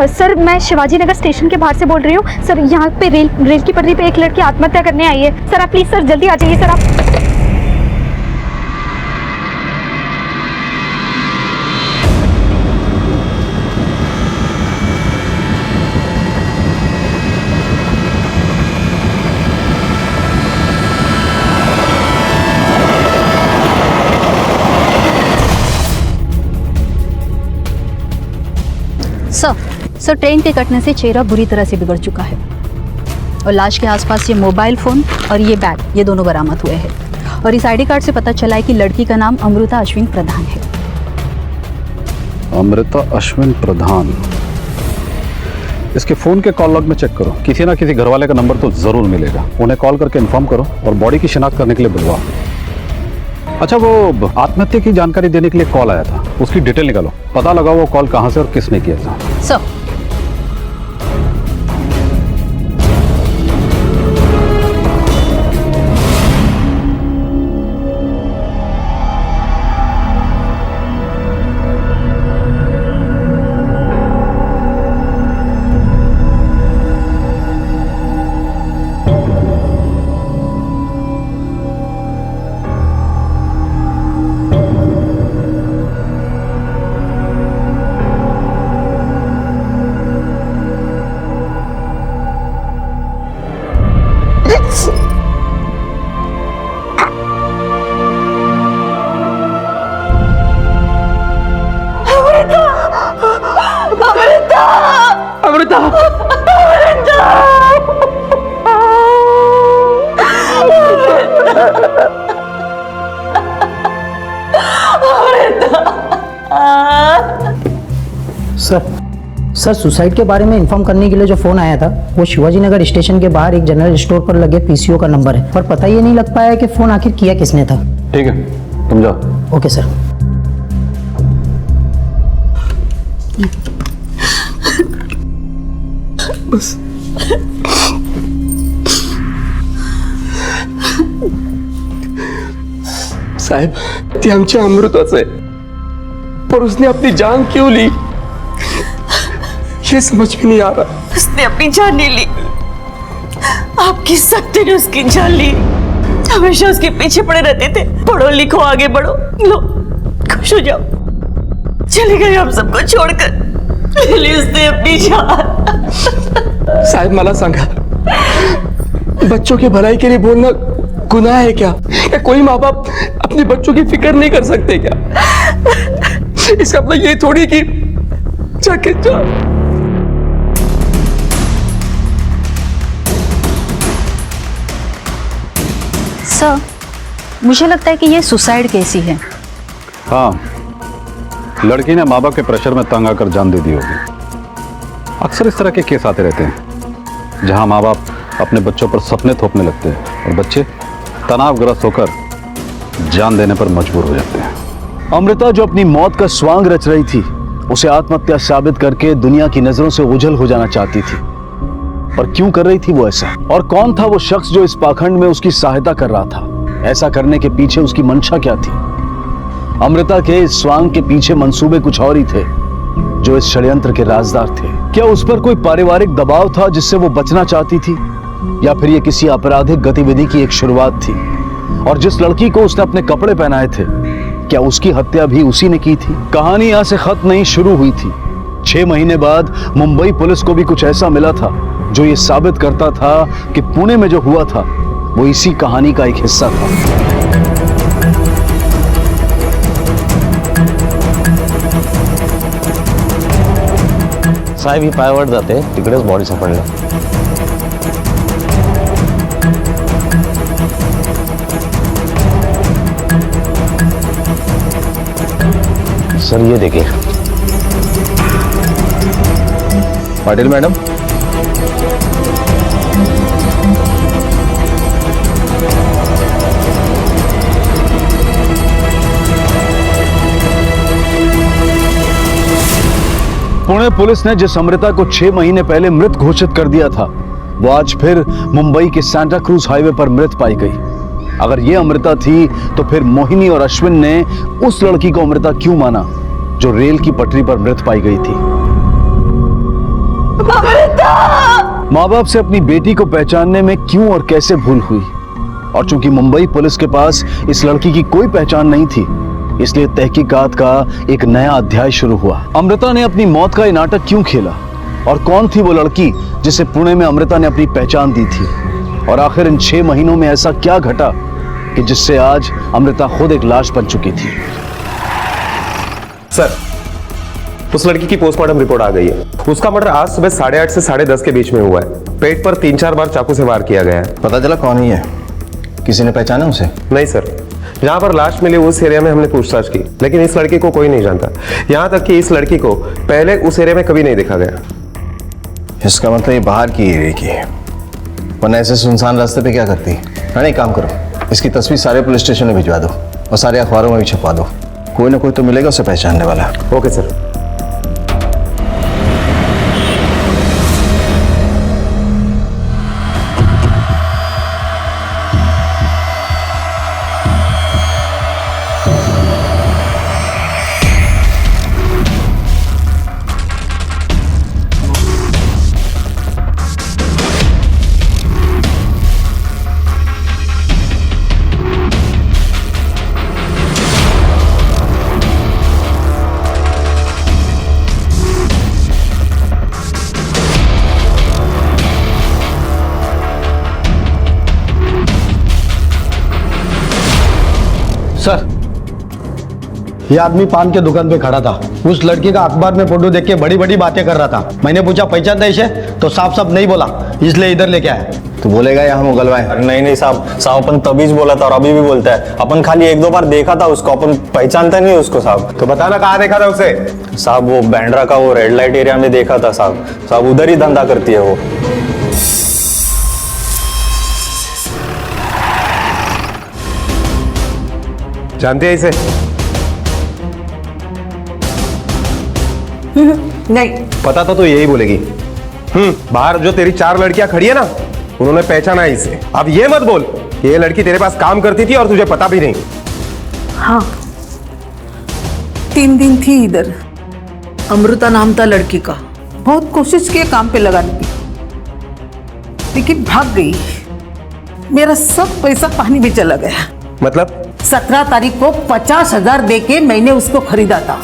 Sir मैं Shivaji Nagar station के बाहर से बोल रही हूँ सर। यहाँ पे रेल की पटरी पे एक लड़की आत्महत्या करने आई है सर। आप प्लीज सर जल्दी आ जाइए सर आप। सर ट्रेन के कटने से चेहरा बुरी तरह से बिगड़ चुका है और लाश के आसपास ये मोबाइल फ़ोन और ये बैग ये दोनों बरामद हुए हैं और इस आईडी कार्ड से पता चला है कि लड़की का नाम अमृता अश्विन प्रधान है। अमृता अश्विन प्रधान, इसके फ़ोन के कॉल लॉग में चेक करो, किसी ना किसी घरवाले का नंबर तो ज़रूर मिलेगा। उन्हें कॉल करके इन्फॉर्म करो और बॉडी की शिनाख्त करने के लिए बुलवाओ। अच्छा, वो आत्महत्या की जानकारी देने के लिए कॉल आया था, उसकी डिटेल निकालो, पता लगाओ वो कॉल कहाँ से और किसने किया था। सर अमृता, सर सुसाइड के बारे में इन्फॉर्म करने के लिए जो फोन आया था वो शिवाजी नगर स्टेशन के बाहर एक जनरल स्टोर पर लगे पीसीओ का नंबर है, पर पता ये नहीं लग पाया कि फोन आखिर किया किसने था। ठीक है, तुम जाओ। Okay sir. बस साहेब, ती आमच्या अमृताच आहे, पर उसने अपनी जान क्यों ली ये समझ में नहीं आ रहा। उसने अपनी जान नहीं ली, आपकी सख्ती ने उसकी जान ली। हमेशा उसके पीछे पड़े रहते थे, पढ़ो लिखो आगे बढ़ो, लो खुश हो जाओ। चले गए हम सबको छोड़कर, ले ली उसने अपनी जान। साहेब मला सांगा, बच्चों की भलाई के लिए बोलना गुनाह है क्या? कोई माँ बाप अपने बच्चों की फिक्र नहीं कर सकते क्या? इसका मतलब ये थोड़ी कि जाके जा। सर मुझे लगता है कि ये सुसाइड केस ही है। हाँ, लड़की ने माँ बाप के प्रेशर में तंग आकर जान दे दी होगी। अक्सर इस तरह के केस आते रहते हैं जहाँ माँ बाप अपने बच्चों पर सपने थोपने लगते हैं और बच्चे तनावग्रस्त होकर जान देने पर मजबूर हो जाते हैं। अमृता जो अपनी मौत का स्वांग रच रही थी, उसे आत्महत्या साबित करके दुनिया की नजरों से ओझल हो जाना चाहती थी, पर क्यों कर रही थी वो ऐसा? और कौन था वो शख्स जो इस पाखंड में उसकी सहायता कर रहा था? ऐसा करने के पीछे उसकी मंशा क्या थी? अमृता के इस स्वांग के पीछे मंसूबे कुछ और ही थे जो इस षड्यंत्र के राजदार थे। क्या उस पर कोई पारिवारिक दबाव था जिससे वो बचना चाहती थी, या फिर ये किसी आपराधिक गतिविधि की एक शुरुआत थी? और जिस लड़की को उसने अपने कपड़े पहनाए थे, क्या उसकी हत्या भी उसी ने की थी? कहानी यहां से खत्म नहीं, शुरू हुई थी। 6 महीने बाद मुंबई पुलिस को भी कुछ ऐसा मिला था जो ये साबित करता था कि पुणे में जो हुआ था वो इसी कहानी का एक हिस्सा था। साहेब ही पायावर जाते, तिकडेच बॉडी सापडल्या। सर ये देखिए। पाटिल मैडम, पुणे पुलिस ने जिस अमृता को 6 महीने पहले मृत घोषित कर दिया था, वो आज फिर मुंबई के सांता क्रूज हाईवे पर मृत पाई गई। अगर ये अमृता थी तो फिर मोहिनी और अश्विन ने उस लड़की को अमृता क्यों माना जो रेल की पटरी पर मृत पाई गई थी। माँ बाप से अपनी बेटी को पहचानने में क्यों और कैसे भूल हुई, और चूंकि मुंबई पुलिस के पास इस लड़की की कोई पहचान नहीं थी, इसलिए तहकीकात का एक नया अध्याय शुरू हुआ। अमृता ने अपनी मौत का ये नाटक क्यों खेला, और कौन थी वो लड़की जिसे पुणे में अमृता ने अपनी पहचान दी थी, और आखिर इन 6 महीनों में ऐसा क्या घटा कि जिससे आज अमृता खुद एक लाश बन चुकी थी। सर, उस लड़की की पोस्टमार्टम रिपोर्ट आ गई है। उसका मर्डर आज सुबह 8:30 से 10:30 के बीच में हुआ है। पेट पर 3-4 बार चाकू से वार किया गया है। पता चला कौन ही है? किसी ने पहचाना उसे? नहीं सर, जहां पर लाश मिली उस एरिया में हमने पूछताछ की, लेकिन इस लड़की को कोई नहीं जानता। यहाँ तक कि इस लड़की को पहले उस एरिया में कभी नहीं देखा गया। इसका मतलब ये बाहर की एरिया की है, वरना ऐसे सुनसान रास्ते पे क्या करती? हाँ, एक काम करो, इसकी तस्वीर सारे पुलिस स्टेशन में भिजवा दो और सारे अखबारों में भी छपवा दो। कोई ना कोई तो मिलेगा उसे पहचानने वाला। Okay sir. सर, ये आदमी पान के दुकान पे खड़ा था। उस लड़की का अखबार में फोटो देख के बड़ी बड़ी बातें कर रहा था। मैंने पूछा पहचानता इसे, तो साफ साफ नहीं बोला, इसलिए इधर लेके आया। तो बोलेगा या हम उगलवाएं? नहीं नहीं साहब, अपन तभी बोला था और अभी भी बोलता है। अपन खाली 1-2 बार देखा था उसको, अपन पहचानता नहीं उसको साहब। तो बताना कहाँ देखा था उसे? साहब वो बैंड्रा का वो रेड लाइट एरिया में देखा था साहब। साहब उधर ही धंधा करती है वो। जानते हैं इसे? नहीं। पता था तो यही बोलेगी। बाहर जो तेरी 4 लड़कियां खड़ी है ना, उन्होंने पहचाना है इसे। अब ये मत बोल कि ये लड़की तेरे पास काम करती थी और तुझे पता भी नहीं। हाँ, 3 दिन थी इधर। अमृता नाम था लड़की का। बहुत कोशिश की काम पे लगाने की, लेकिन भाग गई। मेरा सब पैसा पानी में चला गया। मतलब? 17 तारीख को 50,000 दे के मैंने उसको खरीदा था।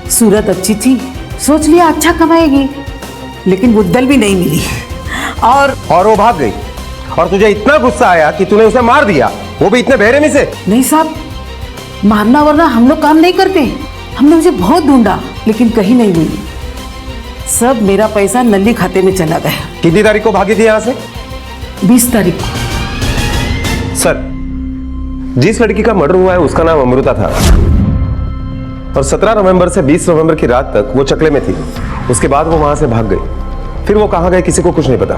सूरत अच्छी थी, सोच लिया अच्छा कमाएगी, लेकिन बुद्धल भी नहीं मिली। और वो भाग गई, और तुझे इतना गुस्सा आया कि तूने उसे मार दिया, वो भी इतने बेरहमी से। नहीं साहब, मारना वरना हम लोग काम नहीं करते। हमने उसे बहुत ढूंढा, लेकिन कहीं नहीं मिली। सब मेरा पैसा नल्ली खाते में चला गया। कितनी तारीख को भागी थी यहाँ से? 20 तारीख को। सर, जिस लड़की का मर्डर हुआ है उसका नाम अमृता था, और 17 नवंबर से 20 नवंबर की रात तक वो चकले में थी। उसके बाद वो वहां से भाग गई। फिर वो कहां गए किसी को कुछ नहीं पता।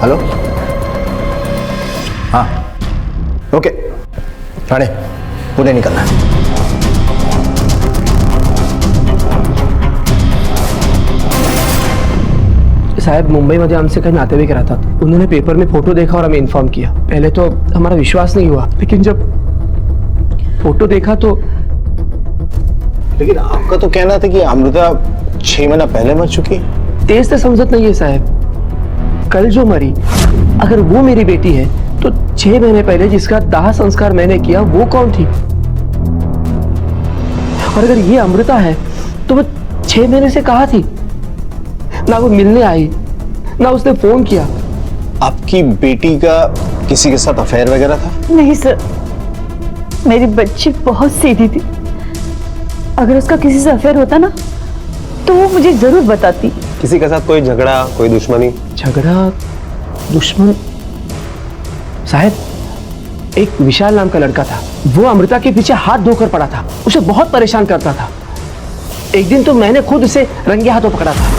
हेलो, हाँ ओके, ठाणे पुणे निकलना है। साहब मुंबईमध्ये आमचे काही नातेवाईक राहतात। उन्होंने पेपर में फोटो देखा और हमें इन्फॉर्म किया। पहले तो हमारा विश्वास नहीं हुआ, लेकिन जब फोटो देखा तो। लेकिन आपका तो कहना था कि अमृता 6 महीना पहले मर चुकी। तेज से समझत नहीं है साहब। कल जो मरी, अगर वो मेरी बेटी है तो 6 महीने पहले जिसका दाह संस्कार मैंने किया वो कौन थी? और अगर ये अमृता है तो वो 6 महीने से कहाँ थी? ना वो मिलने आई, ना उसने फोन किया। आपकी बेटी का किसी के साथ अफेयर वगैरह था? नहीं सर, मेरी बच्ची बहुत सीधी थी। अगर उसका किसी से अफेयर होता ना, तो वो मुझे जरूर बताती। किसी के साथ कोई झगड़ा, कोई दुश्मनी? झगड़ा, दुश्मन? साहब, एक विशाल नाम का लड़का था, वो अमृता के पीछे हाथ धोकर पड़ा था। उसे बहुत परेशान करता था। एक दिन तो मैंने खुद उसे रंगे हाथों पकड़ा था।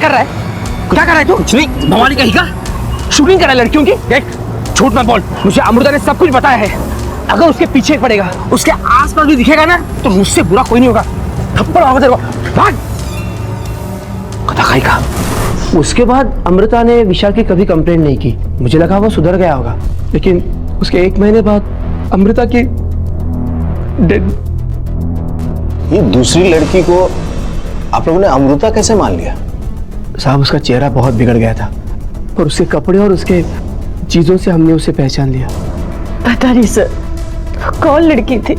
कर रहा है? क्या कर रहा है तू? कुछ नहीं, भवानी कहीं का शूटिंग कर रहा है लड़कियों की। देख, झूठ मत बोल, मुझे अमृता ने सब कुछ बताया है। अगर उसके पीछे पड़ेगा, उसके आसपास भी दिखेगा ना, तो मुझसे बुरा कोई नहीं होगा। थप्पड़ होगा तेरे को। भाग। कथा खाई का। उसके बाद अमृता ने विशाल की कभी कंप्लेंट नहीं की। मुझे लगा वो सुधर गया होगा, लेकिन उसके 1 महीने बाद अमृता की डेड। ये दूसरी लड़की को आप लोगों ने अमृता कैसे मान लिया? साहब, उसका चेहरा बहुत बिगड़ गया था और उसके कपड़े और उसके चीजों से हमने उसे पहचान लिया। पता नहीं सर, कौन लड़की थी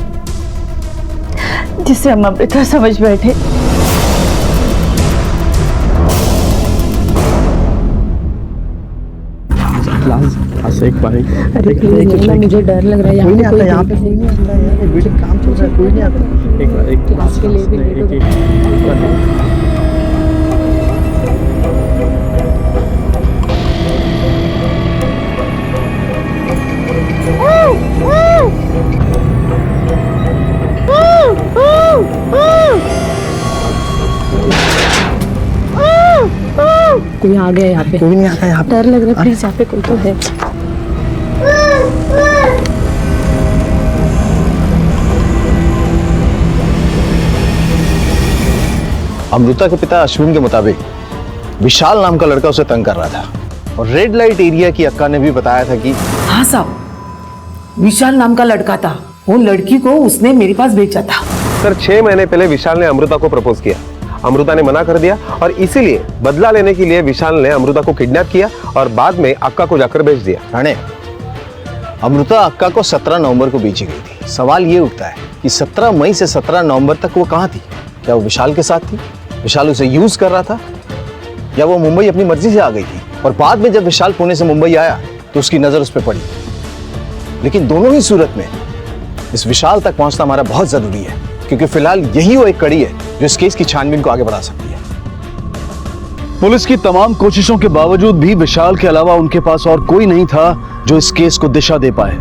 जिसे हम अमृता समझ बैठे। अरे मुझे डर लग रहा है। कोई नहीं आता यहाँ पे, कोई नहीं आता यार, वीडियो काम चल रहा है, कोई नहीं आता। एक क्लास के लिए भी कोई आ गया यहाँ पे। कोई नहीं आता यहाँ पे, डर लग रहा है। प्लीज यहाँ पे कोई तो है। अमृता के पिता अश्विन के मुताबिक विशाल नाम का लड़का उसे तंग कर रहा था, और रेड लाइट एरिया की अक्का ने भी बताया था कि हाँ साहब, विशाल नाम का लड़का था। वो लड़की को उसने मेरे पास भेजा था। सर 6 महीने पहले विशाल ने अमृता को प्रपोज किया, अमृता ने मना कर दिया और इसीलिए बदला लेने के लिए विशाल ने अमृता को किडनैप किया और बाद में अक्का को जाकर भेज दिया। राणे, अमृता अक्का को 17 नवंबर को बेची गई थी। सवाल ये उठता है कि 17 मई से 17 नवंबर तक वो कहाँ थी? क्या वो विशाल के साथ थी? विशाल उसे यूज कर रहा था, या वो मुंबई अपनी मर्जी से आ गई थी और बाद में जब विशाल पुणे से मुंबई आया तो उसकी नजर उस पर पड़ी? लेकिन दोनों ही सूरत में इस विशाल तक पहुंचना हमारा बहुत जरूरी है, क्योंकि फिलहाल यही वो एक कड़ी है जो इस केस की छानबीन को आगे बढ़ा सकती है। पुलिस की तमाम कोशिशों के बावजूद भी विशाल के अलावा उनके पास और कोई नहीं था जो इस केस को दिशा दे पाए।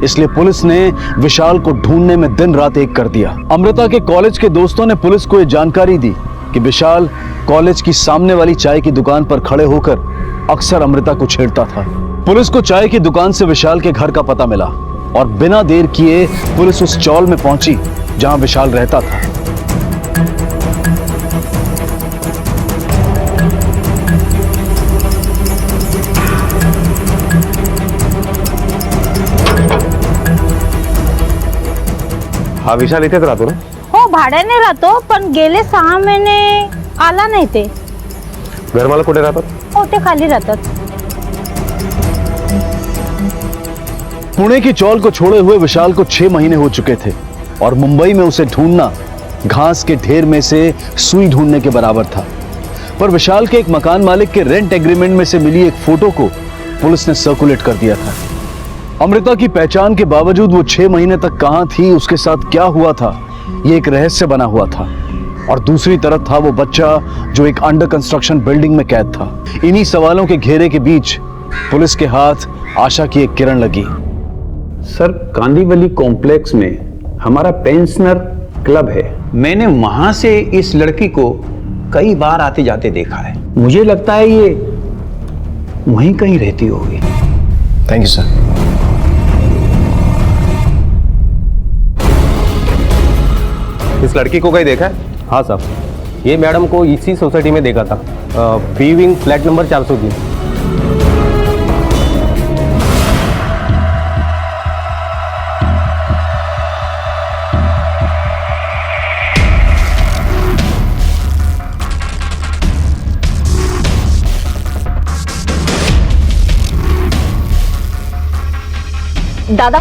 इसलिए पुलिस ने विशाल को ढूंढने में दिन रात एक कर दिया। अमृता के कॉलेज के दोस्तों ने पुलिस को यह जानकारी दी कि विशाल कॉलेज की सामने वाली चाय की दुकान पर खड़े होकर अक्सर अमृता को छेड़ता था। पुलिस को चाय की दुकान से विशाल के घर का पता मिला और बिना देर किए पुलिस उस चौल में पहुंची जहां विशाल रहता था। हा विशाल इथेच राहतो ना? हो, भाड्याने राहतो, पण गेले 6 महिने आला नाही ते। घरमालक कुठे राहतात? हो, ते खाली राहतात। पुणे की चौल को छोड़े हुए विशाल को 6 महीने हो चुके थे और मुंबई में उसे ढूंढना घास के ढेर में से सुई ढूंढने के बराबर था। पर विशाल के एक मकान मालिक के रेंट एग्रीमेंट में से मिली एक फोटो को पुलिस ने सर्कुलेट कर दिया था। अमृता की पहचान के बावजूद वो 6 महीने तक कहां थी, उसके साथ क्या हुआ था, ये एक रहस्य बना हुआ था। और दूसरी तरफ था वो बच्चा जो एक अंडर कंस्ट्रक्शन बिल्डिंग में कैद था। इन्हीं सवालों के घेरे के बीच पुलिस के हाथ आशा की एक किरण लगी। सर, कांदीवली कॉम्प्लेक्स में हमारा पेंशनर क्लब है। मैंने वहां से इस लड़की को कई बार आते जाते देखा है। मुझे लगता है ये वहीं कहीं रहती होगी। Thank you sir. इस लड़की को कहीं देखा है? हाँ साहब, ये मैडम को इसी सोसाइटी में देखा था, बी विंग फ्लैट नंबर 403। दादा,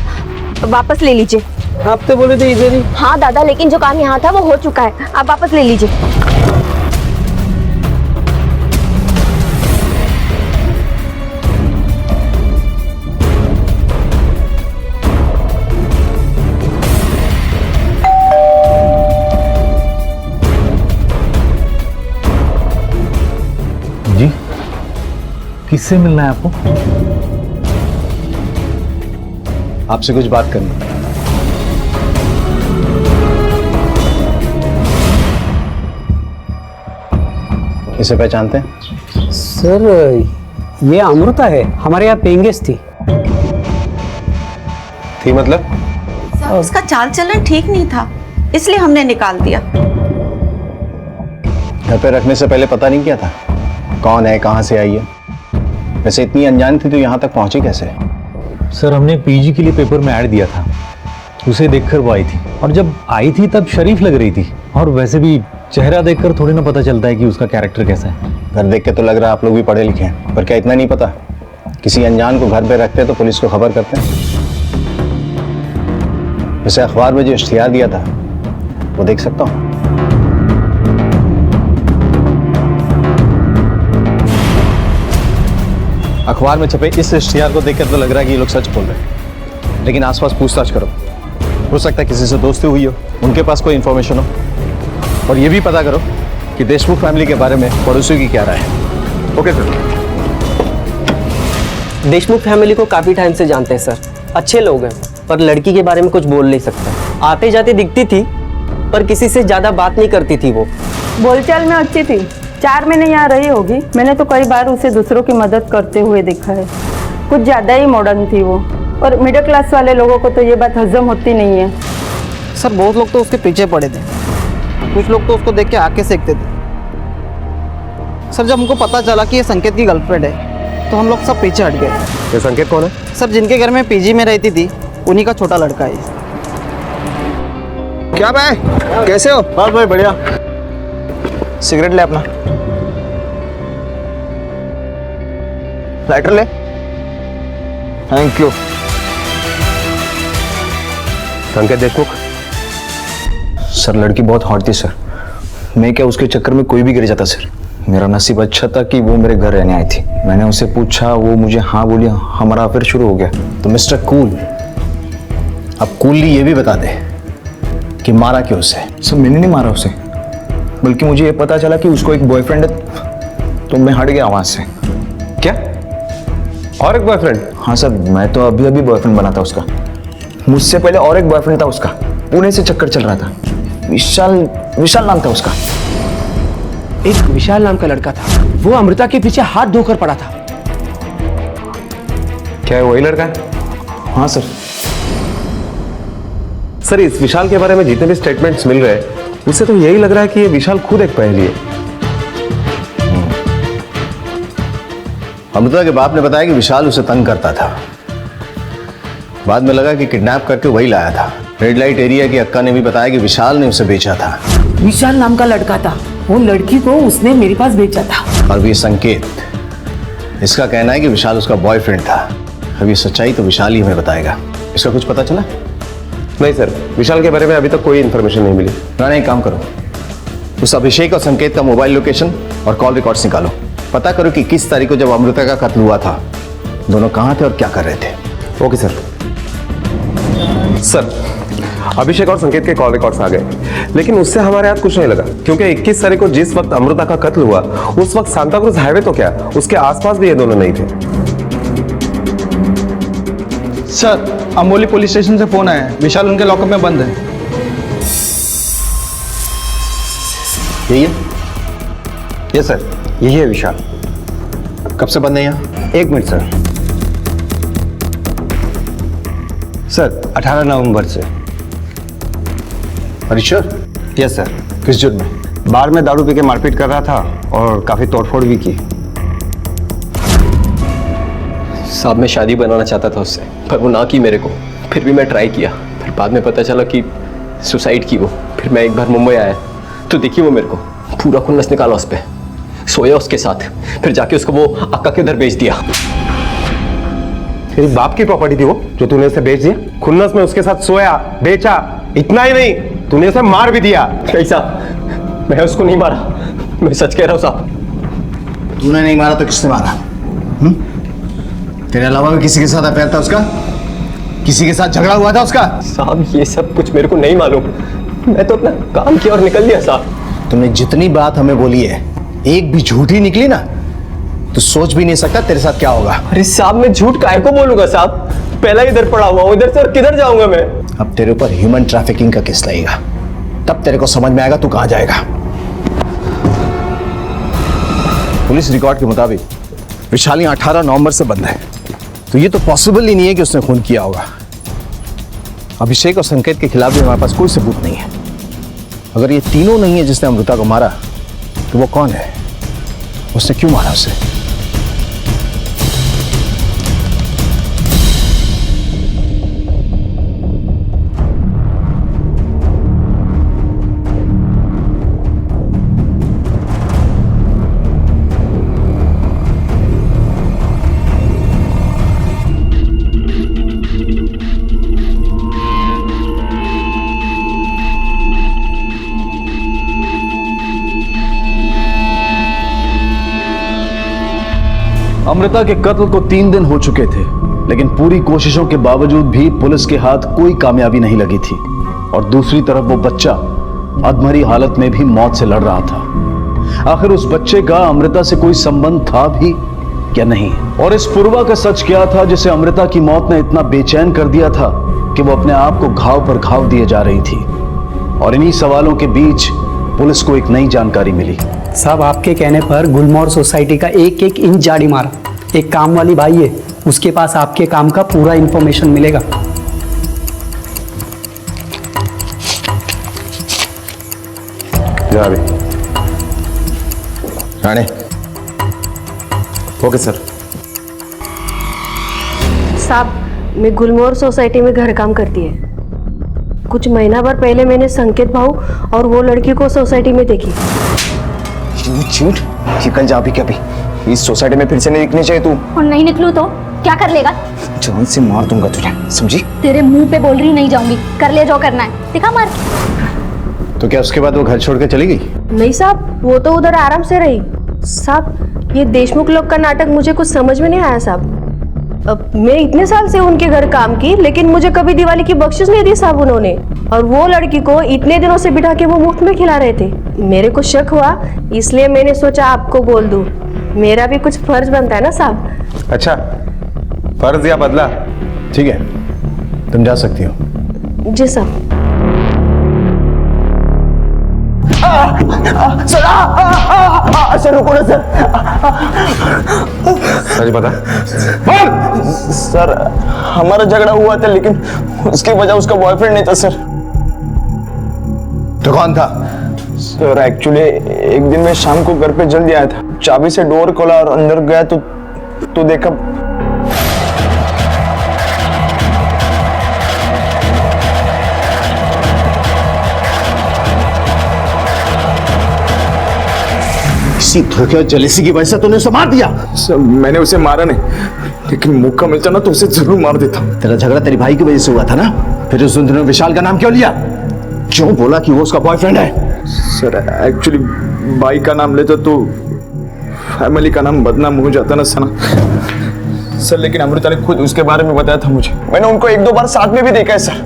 वापस ले लीजिए। आप तो बोले थे इधर ही। हाँ दादा, लेकिन जो काम यहाँ था वो हो चुका है, आप वापस ले लीजिए। जी, किससे मिलना है आपको? आपसे कुछ बात करनी है। इसे पहचानते हैं? सर ये अमृता है, हमारे यहाँ पेइंग गेस्ट थी। थी मतलब? उसका चाल चलन ठीक नहीं था, इसलिए हमने निकाल दिया। घर पे रखने से पहले पता नहीं किया था कौन है, कहाँ से आई है? वैसे इतनी अनजान थी तो यहाँ तक पहुंची कैसे? सर हमने पीजी के लिए पेपर में ऐड दिया था, उसे देखकर वो आई थी, और जब आई थी तब शरीफ लग रही थी, और वैसे भी चेहरा देखकर थोड़ी ना पता चलता है कि उसका कैरेक्टर कैसा है। घर देख के तो लग रहा है आप लोग भी पढ़े लिखे हैं, पर क्या इतना नहीं पता किसी अनजान को घर पे रखते तो पुलिस को खबर करते हैं? वैसे अखबार में जो इश्तिहार दिया था वो देख सकता हूँ? अखबार में छपे इस इश्तिहार को देखकर तो लग रहा है कि ये लोग सच बोल रहे हैं, लेकिन आसपास पूछताछ करो, हो सकता है किसी से दोस्ती हुई हो, उनके पास कोई इंफॉर्मेशन हो, और ये भी पता करो कि देशमुख फैमिली के बारे में पड़ोसियों की क्या राय है। Okay sir. देशमुख फैमिली को काफी टाइम से जानते हैं सर, अच्छे लोग हैं, पर लड़की के बारे में कुछ बोल नहीं सकते। आते जाते दिखती थी पर किसी से ज्यादा बात नहीं करती थी। वो बोलचाल में अच्छी थी, 4 महीने यहाँ रही होगी। मैंने तो कई बार उसे दूसरों की मदद करते हुए देखा है। कुछ ज़्यादा ही मॉडर्न थी वो, और मिडिल क्लास वाले लोगों को तो ये बात हजम होती नहीं है। सर बहुत लोग तो उसके पीछे पड़े थे, कुछ लोग तो उसको देख के आके सेकते थे। सर जब हमको पता चला कि ये संकेत की गर्लफ्रेंड है तो हम लोग सब पीछे हट गए। ये संकेत कौन है? सर जिनके घर में पीजी में रहती थी उन्हीं का छोटा लड़का है। क्या भाई, कैसे हो? बस भाई बढ़िया। सिगरेट ले अपना, लाइटर ले। Thank you. संकेत देशमुख? सर लड़की बहुत हॉट थी सर, मैं क्या उसके चक्कर में कोई भी गिर जाता सर। मेरा नसीब अच्छा था कि वो मेरे घर रहने आई थी। मैंने उसे पूछा, वो मुझे हाँ बोली, हमारा अफेयर शुरू हो गया। तो मिस्टर कूल, अब कूलली ये भी बता दे कि मारा क्यों उसे? सर मैंने नहीं मारा उसे, बल्कि मुझे ये पता चला कि उसको एक बॉयफ्रेंड है, तो मैं हट गया वहां से। क्या? और एक बॉयफ्रेंड? हाँ सर, मैं तो अभी अभी बॉयफ्रेंड बना था उसका। मुझसे पहले और एक बॉयफ्रेंड था उसका, पुणे से चक्कर चल रहा था। विशाल नाम था उसका। एक विशाल नाम का लड़का था, वो अमृता के पीछे हाथ धोकर पड़ा था। क्या है वही लड़का है? हाँ सर। सर इस विशाल के बारे में जितने भी स्टेटमेंट्स मिल रहे हैं उससे तो यही लग रहा है कि ये विशाल खुद एक पहेली है। अमृता के बाप ने बताया कि विशाल उसे तंग करता था। बाद में लगा कि किडनैप करके वही लाया था। रेड लाइट एरिया की अक्का ने भी बताया कि विशाल ने उसे बेचा था। विशाल नाम का लड़का था, वो लड़की को उसने मेरे पास बेचा था। और ये संकेत, इसका कहना है कि विशाल उसका बॉयफ्रेंड था। अब ये सच्चाई तो विशाल ही हमें बताएगा। इसका कुछ पता चला? नहीं सर, विशाल के बारे में अभी तक कोई इन्फॉर्मेशन नहीं मिली। ना एक काम करो, उस अभिषेक और संकेत का मोबाइल लोकेशन और कॉल रिकॉर्ड्स निकालो। पता करो कि किस तारीख को जब अमृता का कत्ल हुआ था दोनों कहाँ थे और क्या कर रहे थे। Okay sir. सर अभिषेक और संकेत के कॉल रिकॉर्ड्स आ गए, लेकिन उससे हमारे हाथ कुछ नहीं लगा, क्योंकि 21 तारीख को जिस वक्त अमृता का कत्ल हुआ उस वक्त सांता क्रूज हाईवे तो क्या उसके आसपास भी ये दोनों नहीं थे। सर अमोली पुलिस स्टेशन से फोन आया है, विशाल उनके लॉकअप में बंद है। यही है? यस सर, यही है विशाल। कब से बंद है यहाँ? 1 मिनट सर 18 नवंबर से। श्योर? Yes sir. किस जुर्म में? बार में दारू पी के मारपीट कर रहा था और काफी तोड़फोड़ भी की। साहब मैं शादी बनाना चाहता था उससे, पर वो ना की मेरे को। फिर भी मैं ट्राई किया, फिर बाद में पता चला कि सुसाइड की वो। फिर मैं एक बार मुंबई आया तो देखी वो मेरे को पूरा खुन्नस निकाला उस पर, सोया उसके साथ, फिर जाके उसको वो अक्का के उधर बेच दिया। तेरी बाप की प्रॉपर्टी थी वो जो तूने उसे बेच दिया? खुन्नस में उसके साथ सोया, बेचा, इतना ही नहीं तूने उसे मार भी दिया। कैसा? मैं उसको नहीं मारा, मैं सच कह रहा हूँ साहब। तूने नहीं मारा तो किसने मारा? तेरे अलावा भी किसी के साथ अफेयर था उसका? किसी के साथ झगड़ा हुआ था उसका? साहब ये सब कुछ मेरे को नहीं मालूम, मैं तो अपना काम किया और निकल दिया साहब। तुमने जितनी बात हमें बोली है, एक भी झूठी निकली ना तो सोच भी नहीं सकता तेरे साथ क्या होगा। अरे साहब मैं झूठ काहे को बोलूंगा साहब, पहला इधर पड़ा हुआ हूं, इधर से और किधर जाऊंगा मैं? अब तेरे ऊपर ह्यूमन ट्रैफिकिंग का केस लगेगा, तब तेरे को समझ में आएगा तू कहां जाएगा। पुलिस रिकॉर्ड के मुताबिक विशाली 18 नवंबर से बंद है, तो ये तो पॉसिबल ही नहीं है कि उसने खून किया होगा। अभिषेक और संकेत के खिलाफ भी हमारे पास कोई सबूत नहीं है। अगर ये तीनों नहीं है जिसने अमृता को मारा, तो वो कौन है? उसने क्यों मारा उसे? अमृता के कत्ल को 3 दिन हो चुके थे, लेकिन पूरी कोशिशों के बावजूद भी पुलिस के हाथ कोई कामयाबी नहीं लगी थी। और दूसरी तरफ वो बच्चा अधमरी हालत में भी मौत से लड़ रहा था। आखिर उस बच्चे का अमृता से कोई संबंध था भी या नहीं? और इस पूर्वा का सच क्या था जिसे अमृता की मौत ने इतना बेचैन कर दिया था कि वो अपने आप को घाव पर घाव दिए जा रही थी? और इन्हीं सवालों के बीच पुलिस को एक नई जानकारी मिली। साहब, आपके कहने पर गुलमोहर सोसाइटी का एक एक इंच झाड़ी मारा। एक काम वाली भाई है, उसके पास आपके काम का पूरा इंफॉर्मेशन मिलेगा। जा रही राणे। Okay sir. साहब, मैं गुलमोहर सोसाइटी में घर काम करती है। कुछ महीना भर पहले मैंने संकेत भाऊ और वो लड़की को सोसाइटी में देखी। झूठ, निकल जा अभी के अभी। इस सोसाइटी में फिर से नहीं दिखनी चाहिए तू। और नहीं निकलूं तो क्या कर लेगा? जान से मार दूंगा तुझे, समझी? तेरे मुंह पे बोल रही नहीं जाऊंगी, कर ले जो करना है, दिखा मार। तो क्या उसके बाद वो घर छोड़ के चली गई? नहीं साहब, वो तो उधर आराम से रही। साहब, ये देशमुख लोग का नाटक मुझे कुछ समझ में नहीं आया साहब। अब मैं इतने साल से उनके घर काम की, लेकिन मुझे कभी दिवाली की बख्शिश नहीं दी साहब उन्होंने। और वो लड़की को इतने दिनों से बिठा के वो मुफ्त में खिला रहे थे। मेरे को शक हुआ, इसलिए मैंने सोचा आपको बोल दूं। मेरा भी कुछ फर्ज बनता है ना साहब। अच्छा, फर्ज या बदला? ठीक है, तुम जा सकती हो। जी साहब। सर रुको ना सर। सच बता। सर, हमारा झगड़ा हुआ था, लेकिन उसकी वजह उसका बॉयफ्रेंड नहीं था सर। तो कौन था? सर एक्चुअली एक दिन मैं शाम को घर पे जल्दी आया था, चाबी से डोर खोला और अंदर गया तो देखा धोखे और जलेसी की वजह से तूने उसे मार दिया। सर, मैंने उसे मारा नहीं, लेकिन मौका मिलता ना तो उसे जरूर मार देता। तेरा झगड़ा तेरी भाई की वजह से हुआ था ना? फिर उस दिन विशाल का नाम क्यों लिया? क्यों बोला कि वो उसका बॉयफ्रेंड है? सर एक्चुअली भाई का नाम लेता तो फैमिली का नाम बदनाम हो जाता ना सना। सर लेकिन अमृता ने खुद उसके बारे में बताया था मुझे। मैंने उनको 1-2 बार साथ में भी देखा है सर।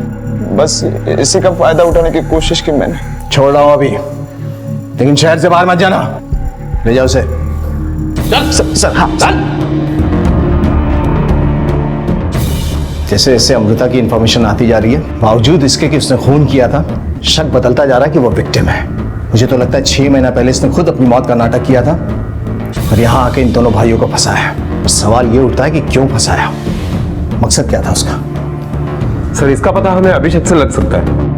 बस इसी का फायदा उठाने की कोशिश की मैंने। छोड़ रहा हूं अभी, लेकिन शहर से बाहर मत जाना। ले जाओ उसे। चल सर। हाँ चल। जैसे जैसे अमृता की इंफॉर्मेशन आती जा रही है, बावजूद इसके कि उसने खून किया था, शक बदलता जा रहा है कि वो विक्टिम है। मुझे तो लगता है 6 महीना पहले इसने खुद अपनी मौत का नाटक किया था और यहाँ आके इन दोनों भाइयों को फंसाया। बस सवाल ये उठता है कि क्यों फंसाया, मकसद क्या था उसका? सर इसका पता हमें अभिषेक से लग सकता है।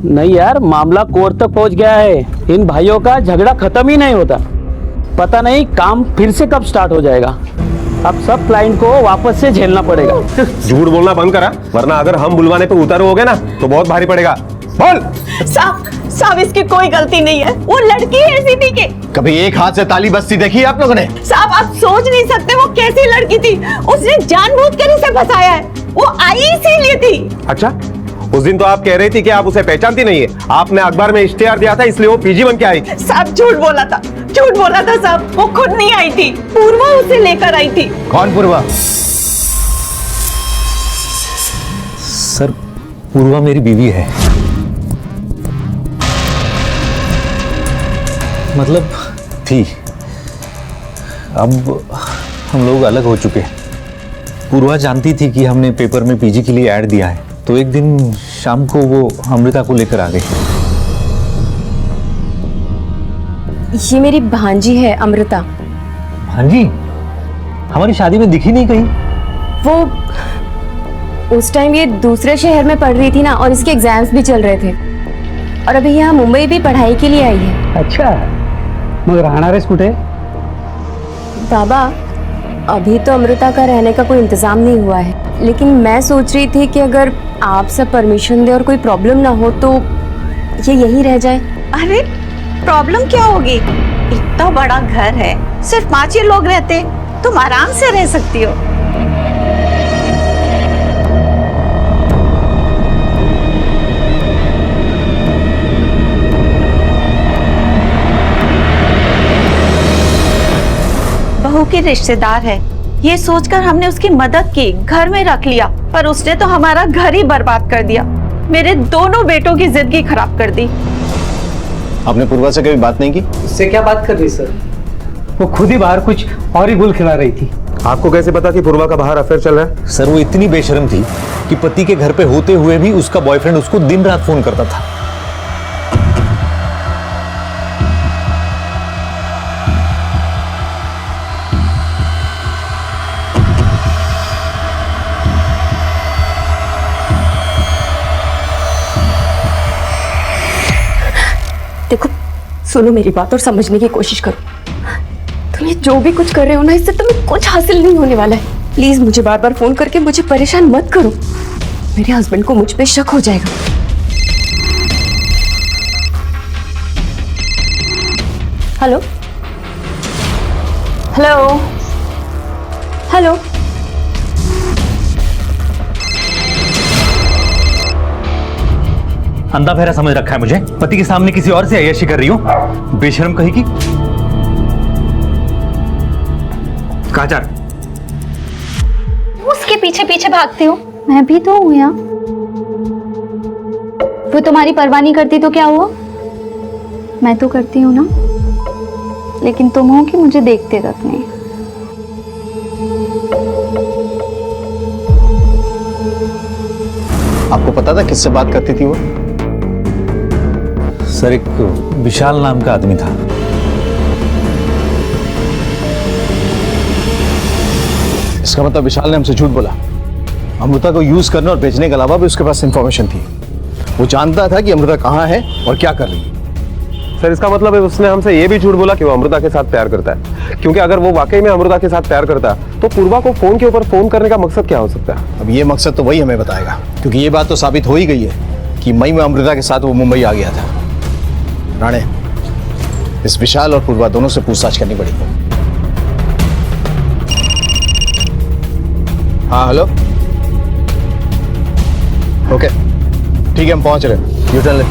नहीं यार, मामला कोर्ट तक पहुंच गया है। इन भाइयों का झगड़ा खत्म ही नहीं होता। पता नहीं काम फिर से कब स्टार्ट हो जाएगा। अब सब क्लाइंट को वापस से झेलना पड़ेगा। झूठ बोलना बंद करा, वरना अगर हम बुलवाने पे उतर हो गए ना तो बहुत भारी पड़ेगा। बोल। साहब इसकी कोई गलती नहीं है, वो लड़की ऐसी थी कि कभी एक हाथ से ताली बजती देखी है आप लोगों ने? साहब आप सोच नहीं सकते वो कैसी लड़की थी। उसने जानबूझकर इसे फंसाया है। वो आई इसीलिए थी। अच्छा, उस दिन तो आप कह रही थी कि आप उसे पहचानती नहीं है। आपने अखबार में इश्तिहार दिया था इसलिए वो पीजी बन के आई। साहब झूठ बोला था साहब। वो खुद नहीं आई थी, पूर्वा उसे लेकर आई थी। कौन पूर्वा? सर, पूर्वा मेरी बीवी है। मतलब थी, अब हम लोग अलग हो चुके हैं। पूर्वा जानती थी कि हमने पेपर में पीजी के लिए ऐड दिया है, तो एक दिन शाम को वो अमृता को लेकर आ गई। ये मेरी भांजी है अमृता। भांजी? हमारी शादी में दिखी नहीं कहीं। वो उस टाइम ये दूसरे शहर में पढ़ रही थी ना, और इसके एग्जाम्स भी चल रहे थे, और अभी यहाँ मुंबई भी पढ़ाई के लिए आई है। अच्छा, मग राहणार आहेस कुठे? बाबा, अभी तो अमृता का रहने का कोई इंतजाम नहीं हुआ है, लेकिन मैं सोच रही थी कि अगर आप सब परमिशन दे और कोई प्रॉब्लम ना हो तो ये यहीं रह जाए। अरे प्रॉब्लम क्या होगी, इतना बड़ा घर है, सिर्फ 5 ही लोग रहते, तुम आराम से रह सकती हो। बहू की रिश्तेदार है, ये सोचकर हमने उसकी मदद की, घर में रख लिया, पर उसने तो हमारा घर ही बर्बाद कर दिया, मेरे दोनों बेटों की जिंदगी खराब कर दी। आपने पूर्वा से कभी बात नहीं की? इससे क्या बात कर रही सर? वो खुद ही बाहर कुछ और ही गुल खिला रही थी। आपको कैसे पता कि पूर्वा का बाहर अफेयर चल रहा है? सर वो इतनी बेशर्म थी कि पति के घर पे होते हुए भी उसका बॉयफ्रेंड उसको दिन रात फोन करता था। देखो, सुनो मेरी बात और समझने की कोशिश करो। तुम ये जो भी कुछ कर रहे हो ना, इससे तुम्हें कुछ हासिल नहीं होने वाला है। प्लीज मुझे बार बार फोन करके मुझे परेशान मत करो, मेरे हस्बैंड को मुझ पे शक हो जाएगा। Hello hello hello. अंधा फेरा समझ रखा है मुझे, पति के सामने किसी और से अय्याशी कर रही हूं, बेशर्म कहीं की। कहाँ जा रहे? उसके पीछे पीछे भागती हो, मैं भी तो हूं यहाँ। वो तुम्हारी परवाह नहीं करती तो क्या हुआ? मैं तो करती हूँ ना, लेकिन तुम हो कि मुझे देखते तक नहीं। आपको पता था किससे बात करती थी वो? सर एक विशाल नाम का आदमी था। इसका मतलब विशाल ने हमसे झूठ बोला। अमृता को यूज करने और बेचने के अलावा भी उसके पास इंफॉर्मेशन थी। वो जानता था कि अमृता कहाँ है और क्या कर रही है। सर इसका मतलब है उसने हमसे ये भी झूठ बोला कि वो अमृता के साथ प्यार करता है, क्योंकि अगर वो वाकई में अमृता के साथ प्यार करता तो पूर्वा को फोन के ऊपर फोन करने का मकसद क्या हो सकता है? अब ये मकसद तो वही हमें बताएगा, क्योंकि ये बात तो साबित हो ही गई है कि मई में अमृता के साथ वो मुंबई आ गया था। राणे, इस विशाल और पूर्वा दोनों से पूछताछ करनी पड़ेगी। हाँ हेलो, ओके ठीक है, हम पहुंच रहे हैं। यू टर्न ले।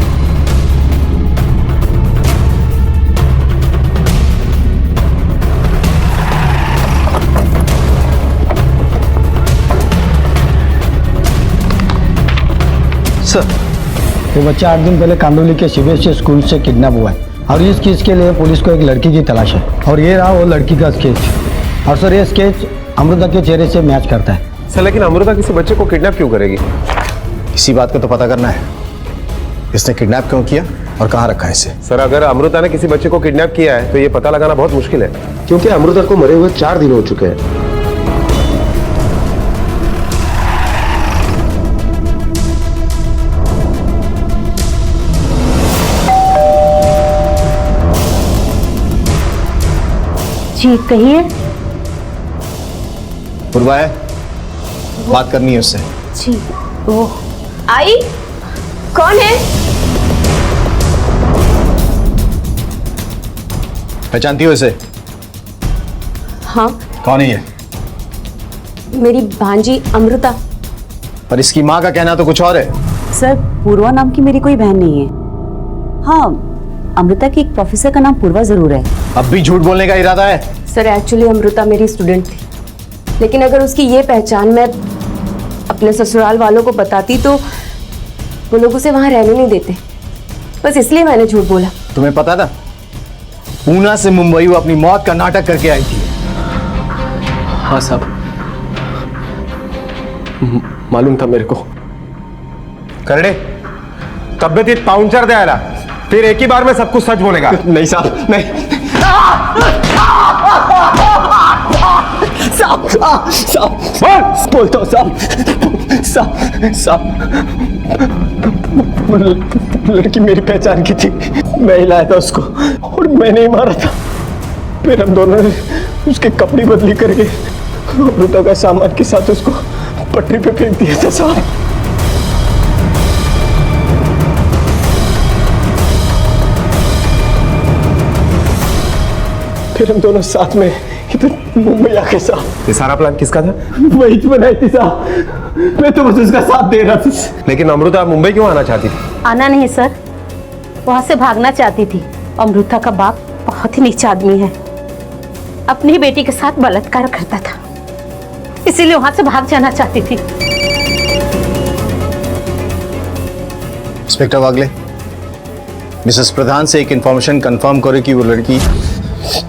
सर, ये बच्चा 8 दिन पहले कांदोली के सीबीएसई स्कूल से किडनैप हुआ है और इस केस के लिए पुलिस को एक लड़की की तलाश है, और ये रहा वो लड़की का स्केच। और सर ये स्केच अमृता के चेहरे से मैच करता है। सर लेकिन अमृता किसी बच्चे को किडनैप क्यों करेगी? इसी बात का तो पता करना है, इसने किडनैप क्यों किया और कहाँ रखा है इसे। सर अगर अमृता ने किसी बच्चे को किडनैप किया है तो ये पता लगाना बहुत मुश्किल है, क्योंकि अमृता को मरे हुए 4 दिन हो चुके हैं। जी कहिए। पूर्वा है, बात करनी है उससे। जी वो आई, कौन है? पहचानती हो इसे? हाँ। कौन है ये? मेरी भांजी अमृता। पर इसकी माँ का कहना तो कुछ और है। सर पूर्वा नाम की मेरी कोई बहन नहीं है। हाँ, अमृता की एक प्रोफेसर का नाम पूर्वा जरूर है। अब भी झूठ बोलने का इरादा है? सर एक्चुअली अमृता मेरी स्टूडेंट थी, लेकिन अगर उसकी ये पहचान मैं अपने ससुराल वालों को बताती तो वो लोग उसे वहां रहने नहीं देते, बस इसलिए मैंने झूठ बोला। तुम्हें पता था पूना से मुंबई वो अपनी मौत का नाटक करके आई थी? हाँ साहब, मालूम था मेरे को. करडे तब्येतीत पाहुणचार द्यायला फिर एक ही बार में सब कुछ सच बोलेगा। नहीं साहब, नहीं। साहब बोलता हूँ साहब, लड़की मेरी पहचान की थी, मैं ही लाया था उसको और मैंने ही मारा था। फिर हम दोनों ने उसके कपड़े बदली करके अमृता का सामान के साथ उसको पटरी पे फेंक दिया था साहब। फिर हम दोनों साथ में इधर मुंबई आ गए साहब। ये सारा प्लान किसका था? वही तो बनाई थी साहब, मैं तो बस उसका साथ दे रहा था। लेकिन अमृता मुंबई क्यों आना चाहती थी? आना नहीं सर, वहां से भागना चाहती थी। अमृता का बाप बहुत ही नीच आदमी है, अपनी ही बेटी के साथ बलात्कार करता था, इसीलिए वहां से भाग जाना चाहती थी। इंस्पेक्टर वागले, मिसेस प्रधान से एक इंफॉर्मेशन कंफर्म करो कि वो लड़की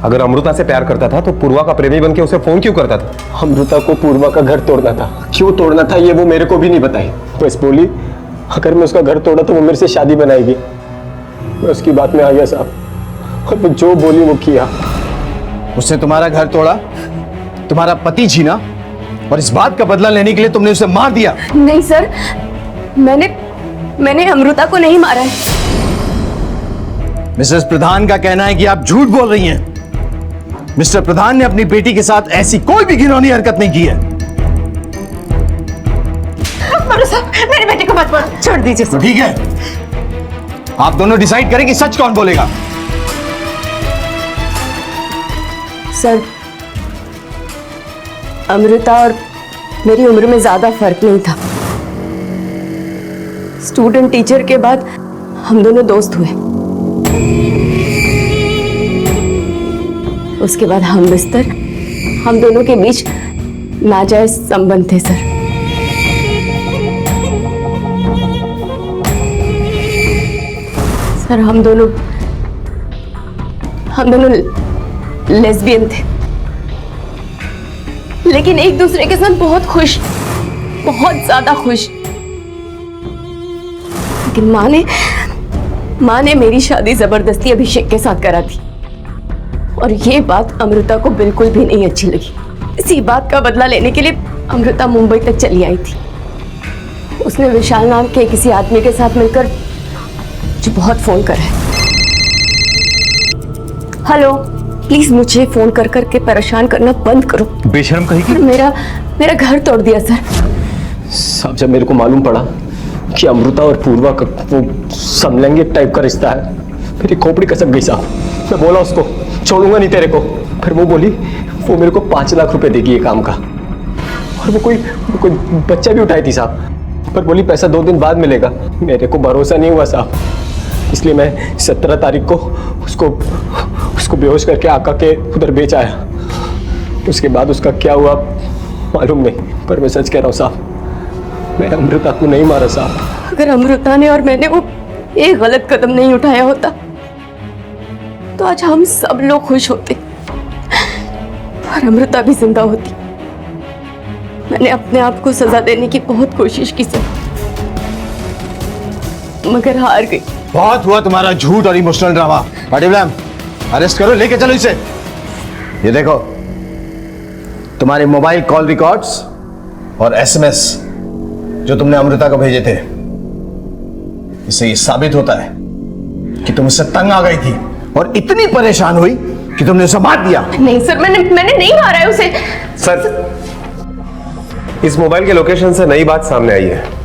अगर अमृता से प्यार करता था तो पूर्वा का प्रेमी बन के उसे फोन क्यों करता था? अमृता को पूर्वा का घर तोड़ना था, क्यों तोड़ना था ये वो मेरे को भी नहीं बताई। बस बोली अगर मैं उसका घर तोड़ा तो वो मेरे से शादी बनाएगी। मैं उसकी बात में आ गया साहब, और जो बोली वो किया। उसने तुम्हारा घर तोड़ा, तुम्हारा पति छीना और इस बात का बदला लेने के लिए तुमने उसे मार दिया। नहीं सर, मैंने अमृता को नहीं मारा है। मिसेस प्रधान का कहना है कि आप झूठ बोल रही हैं। मिस्टर प्रधान ने अपनी बेटी के साथ ऐसी कोई भी घिनौनी हरकत नहीं की है। मेरी बेटी को मत मारो, छोड़ दीजिए। तो ठीक है, आप दोनों डिसाइड करें कि सच कौन बोलेगा। सर, अमृता और मेरी उम्र में ज्यादा फर्क नहीं था। स्टूडेंट टीचर के बाद हम दोनों दोस्त हुए, उसके बाद हम बिस्तर, हम दोनों के बीच नाजायज संबंध थे सर। सर हम दोनों लेस्बियन थे, लेकिन एक दूसरे के साथ बहुत खुश, बहुत ज्यादा खुश। लेकिन माँ ने मेरी शादी जबरदस्ती अभिषेक के साथ करा थी, और ये बात अमृता को बिल्कुल भी नहीं अच्छी लगी। इसी बात का बदला लेने के लिए अमृता मुंबई तक चली आई थी। उसने विशाल नाम के किसी आदमी के साथ मिलकर मुझे बहुत फोन करा है। हेलो, प्लीज मुझे फोन कर करके परेशान करना बंद करो। बेशर्म कहीं की। मेरा घर तोड़ दिया सर। साहब जब मेरे को मालूम पड़ा कि अमृता और पूर्वा का वो समलैंगिक टाइप का रिश्ता है, मेरी खोपड़ी कसक गई साहब। मैं बोला उसको छोड़ूंगा नहीं तेरे को। फिर वो बोली वो मेरे को 5 लाख रुपए देगी ये काम का, और वो कोई बच्चा भी उठाई थी साहब। पर बोली पैसा 2 दिन बाद मिलेगा। मेरे को भरोसा नहीं हुआ साहब, इसलिए मैं 17 तारीख को उसको बेहोश करके आका के उधर बेच आया। उसके बाद उसका क्या हुआ मालूम नहीं, पर मैं सच कह रहा हूँ साहब, मैं अमृता को नहीं मारा साहब। अगर अमृता ने और मैंने वो एक गलत कदम नहीं उठाया होता तो आज हम सब लोग खुश होते और अमृता भी जिंदा होती। मैंने अपने आप को सजा देने की बहुत कोशिश की सर, मगर हार गई। बहुत हुआ तुम्हारा झूठ और emotional drama. Patil ma'am, arrest करो, लेके चलो इसे। ये देखो, तुम्हारे मोबाइल कॉल रिकॉर्ड्स और एसएमएस जो तुमने अमृता को भेजे थे, इससे ये साबित होता है कि तुम उससे तंग आ गई थी और इतनी परेशान हुई कि तुमने उसे मार दिया। नहीं सर, मैंने नहीं मारा है उसे। सर, इस मोबाइल के लोकेशन से नई बात सामने आई है।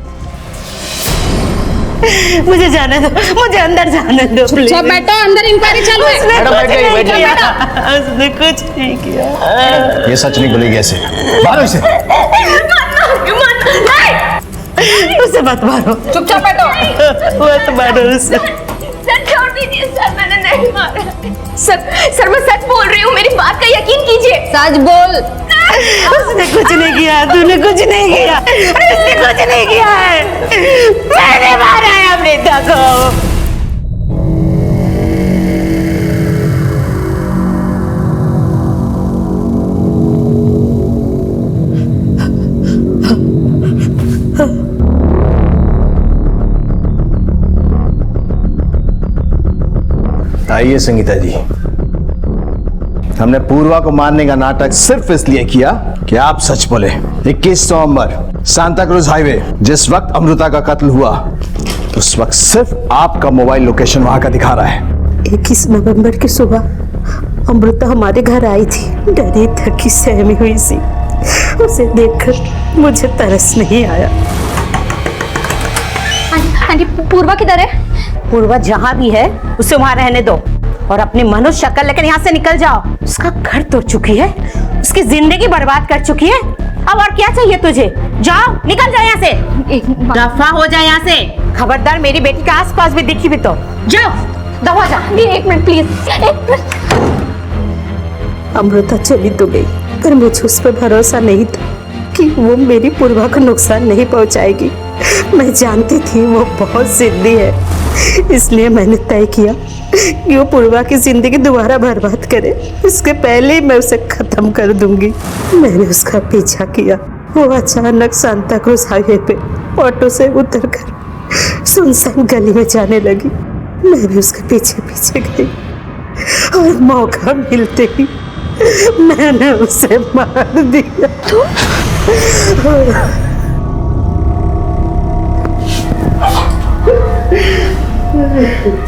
मुझे जाने दो, मुझे अंदर जाने दो। चुपचाप बैठो, अंदर इंक्वायरी चालू है। उसने कुछ नहीं किया। ये सच नहीं बोलेगी ऐसे। मारो इसे। उसे मत मारो, चुपचाप बैठो। मत मारो उसे। सर छोड़ दीजिए सर, मैंने नहीं मारा। सर मैं सच बोल रही हूँ, मेरी बात का यकीन कीजिए। सच बोल। उसने कुछ नहीं किया, तूने कुछ नहीं किया, उसने कुछ नहीं किया है। मैंने मारा है अमृता को। आइए संगीता जी, हमने पूर्वा को मारने का नाटक सिर्फ इसलिए किया कि आप सच बोले। 21 नवंबर सांता क्रूज हाईवे जिस वक्त अमृता का कत्ल हुआ उस वक्त सिर्फ आपका मोबाइल लोकेशन वहां का दिखा रहा है। 21 नवंबर की सुबह अमृता हमारे घर आई थी, डरी थकी सहमी हुई सी। उसे देखकर मुझे तरस नहीं आया। आंटी पूर्वा किधर है? पूर्वा जहाँ भी है उसे वहाँ रहने दो और अपनी मनुष्य शक्ल लेकर यहाँ से निकल जाओ। उसका घर तोड़ चुकी है, उसकी जिंदगी बर्बाद कर चुकी है। अब और क्या चाहिए तुझे? जाओ, निकल जाओ यहाँ से, दफा हो जाए यहाँ से। खबरदार मेरी बेटी के आसपास भी दिखी भी तो जाओ, दफा जा। एक मिनट प्लीज, एक मिनट। अमृता चली तो गई पर मुझे उस पर भरोसा नहीं था कि वो मेरी पूर्वा को नुकसान नहीं पहुंचाएगी। मैं जानती थी वो बहुत जिद्दी है, इसलिए मैंने तय किया कि वो पूर्वा की जिंदगी दोबारा बर्बाद करे, इसके पहले ही मैं उसे खत्म कर दूंगी। मैंने उसका पीछा किया। वो अचानक सांता क्रूज हाईवे पे ऑटो से उतरकर सुनसान गली में जाने लगी। मैं भी उसके पीछे पीछे गई और मौका मिलते ही मैंने उसे मार दिया।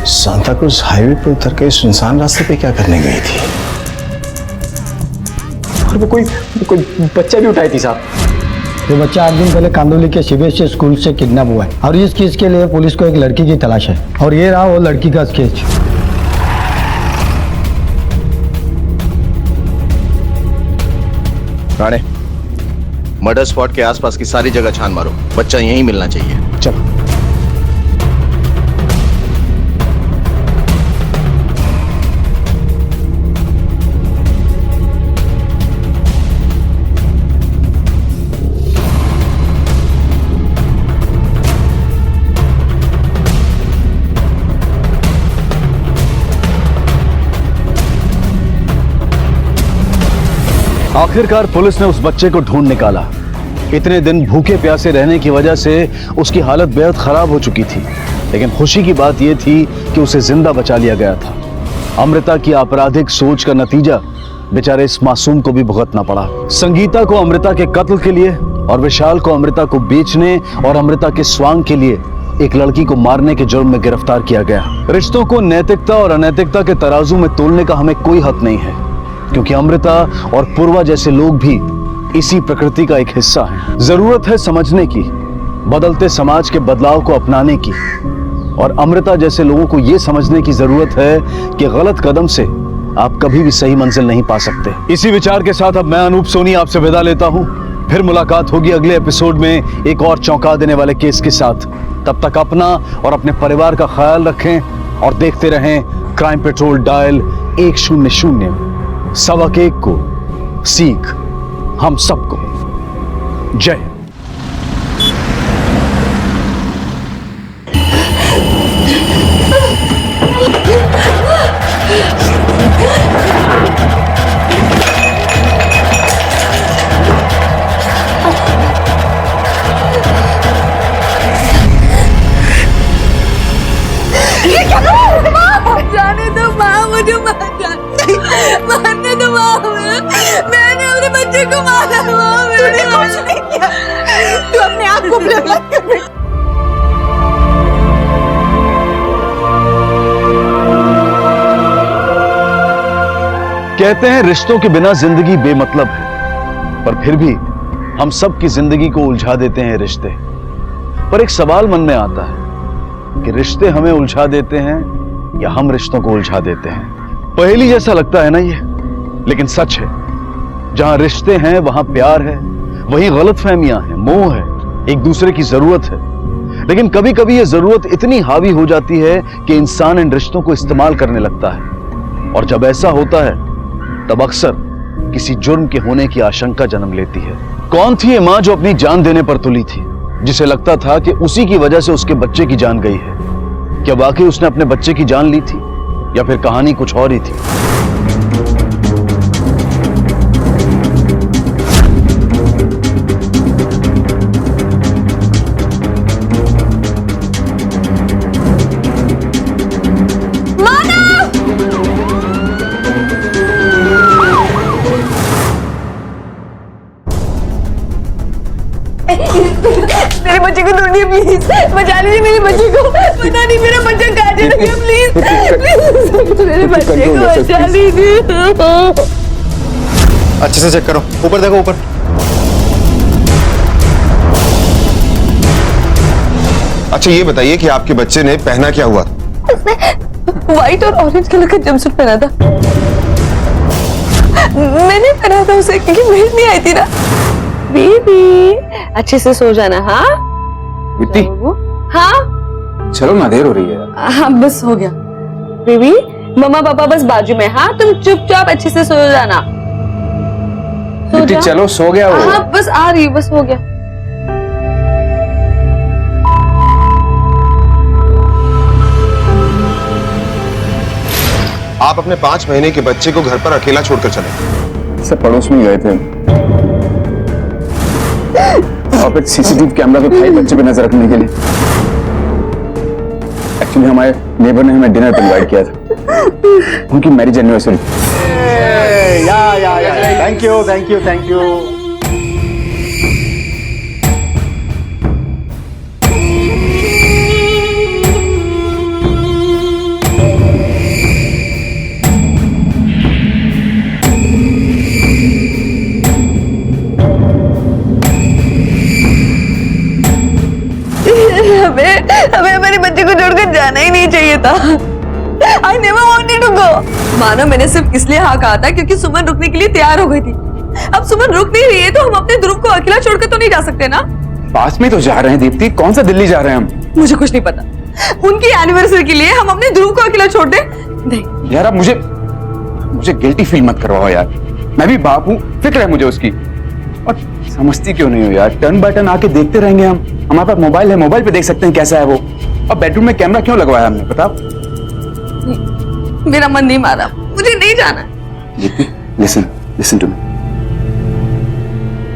सांता क्रूज हाईवे पे उतर के सुनसान रास्ते पे क्या करने गई थी? और वो कोई बच्चा भी उठाई थी साहब। ये बच्चा 8 दिन पहले कांदोली के सीबीएसई स्कूल से किडनैप हुआ है और इस केस के लिए पुलिस को एक लड़की की तलाश है और ये रहा वो लड़की का स्केच। राणे, मर्डर स्पॉट के आसपास की सारी जगह छान मारो, बच्चा यहीं मिलना चाहिए। चलो। आखिरकार पुलिस ने उस बच्चे को ढूंढ निकाला। इतने दिन भूखे प्यासे रहने की वजह से उसकी हालत बेहद खराब हो चुकी थी, लेकिन खुशी की बात यह थी कि उसे जिंदा बचा लिया गया था। अमृता की आपराधिक सोच का नतीजा बेचारे इस मासूम को भी भुगतना पड़ा। संगीता को अमृता के कत्ल के लिए और विशाल को अमृता को बेचने और अमृता के स्वांग के लिए एक लड़की को मारने के जुर्म में गिरफ्तार किया गया। रिश्तों को नैतिकता और अनैतिकता के तराजू में तोलने का हमें कोई हक नहीं है, क्योंकि अमृता और पूर्वा जैसे लोग भी इसी प्रकृति का एक हिस्सा हैं। जरूरत है समझने की, बदलते समाज के बदलाव को अपनाने की, और अमृता जैसे लोगों को यह समझने की जरूरत है कि गलत कदम से आप कभी भी सही मंजिल नहीं पा सकते। इसी विचार के साथ अब मैं अनूप सोनी आपसे विदा लेता हूं। फिर मुलाकात होगी अगले एपिसोड में एक और चौंका देने वाले केस के साथ। तब तक अपना और अपने परिवार का ख्याल रखें और देखते रहें क्राइम पेट्रोल डायल 100। 1:15 को सीख हम सबको। जय। जाने दो माँ, मुझे मारने दो माँ। मैंने अपने बच्चे को मारा माँ, मैंने कुछ नहीं किया। तू अपने आप को ब्लेम मत कर। कहते हैं रिश्तों के बिना जिंदगी बेमतलब है, पर फिर भी हम सब की जिंदगी को उलझा देते हैं रिश्ते। पर एक सवाल मन में आता है कि रिश्ते हमें उलझा देते हैं या हम रिश्तों को उलझा देते हैं। पहेली जैसा लगता है ना ये, लेकिन सच है। जहां रिश्ते हैं वहां प्यार है, वहीं गलतफहमियां हैं, मोह है, एक दूसरे की जरूरत है। लेकिन कभी कभी ये जरूरत इतनी हावी हो जाती है कि इंसान इन रिश्तों को इस्तेमाल करने लगता है, और जब ऐसा होता है तब अक्सर किसी जुर्म के होने की आशंका जन्म लेती है। कौन थी ये मां जो अपनी जान देने पर तुली थी, जिसे लगता था कि उसी की वजह से उसके बच्चे की जान गई है? क्या वाकई उसने अपने बच्चे की जान ली थी या फिर कहानी कुछ और ही थी? मानव! प्लीज बचा लीजिए मेरे बच्चे को, पता नहीं मेरा बच्चा कहाँ चला गया, प्लीज मेरे बच्चे को बचा लीजिए। अच्छे से चेक करो, ऊपर देखो ऊपर। अच्छा ये बताइए कि आपके बच्चे ने पहना क्या हुआ? व्हाइट और ऑरेंज कलर का जंपसूट पहना था। मैंने पहना था उसे क्योंकि भेज नहीं आई थी ना। बेबी अच्छे से सो जाना। हाँ वित्ती, हाँ चलो ना, देर हो रही है। हाँ बस हो गया बेबी, मम्मा पापा बस बाजू में। हाँ तुम चुपचाप अच्छे से सो जाना। वित्ती चलो, सो गया वो। हाँ बस आ रही, बस हो गया। आप अपने 5 महीने के बच्चे को घर पर अकेला छोड़कर चले? सब पड़ोस में गए थे और फिर सीसीटीवी कैमरा तो था ही बच्चे पे नजर रखने के लिए। एक्चुअली हमारे नेबर ने हमें डिनर पर इनवाइट किया था, उनकी marriage anniversary. Thank you thank you thank you. हमें हमारे बच्चे को छोड़कर जाना ही नहीं चाहिए था। I never wanted to go। मानो मैंने सिर्फ इसलिए हाँ कहा था क्योंकि सुमन रुकने के लिए तैयार हो गई थी। अब सुमन रुक नहीं रही है तो हम अपने ध्रुव को अकेला छोड़कर तो नहीं जा सकते ना। पास में तो जा रहे हैं दीप्ति, कौन सा दिल्ली जा रहे हैं हम? मुझे कुछ नहीं पता। उनकी एनिवर्सरी के लिए हम अपने ध्रुव को अकेला छोड़ दे? नहीं यार अब मुझे गिल्टी फील मत करवाओ यार, मैं भी बाप हूँ, फिक्र है मुझे उसकी। और समझती क्यों नहीं हो यार, टर्न बाय टर्न आके देखते रहेंगे हम। हमारे पास मोबाइल है, मोबाइल पे देख सकते हैं कैसा है वो। और बेडरूम में कैमरा क्यों लगवाया हमने, बताओ? मेरा मन नहीं मारा, मुझे नहीं जाना। लिसन टू मी,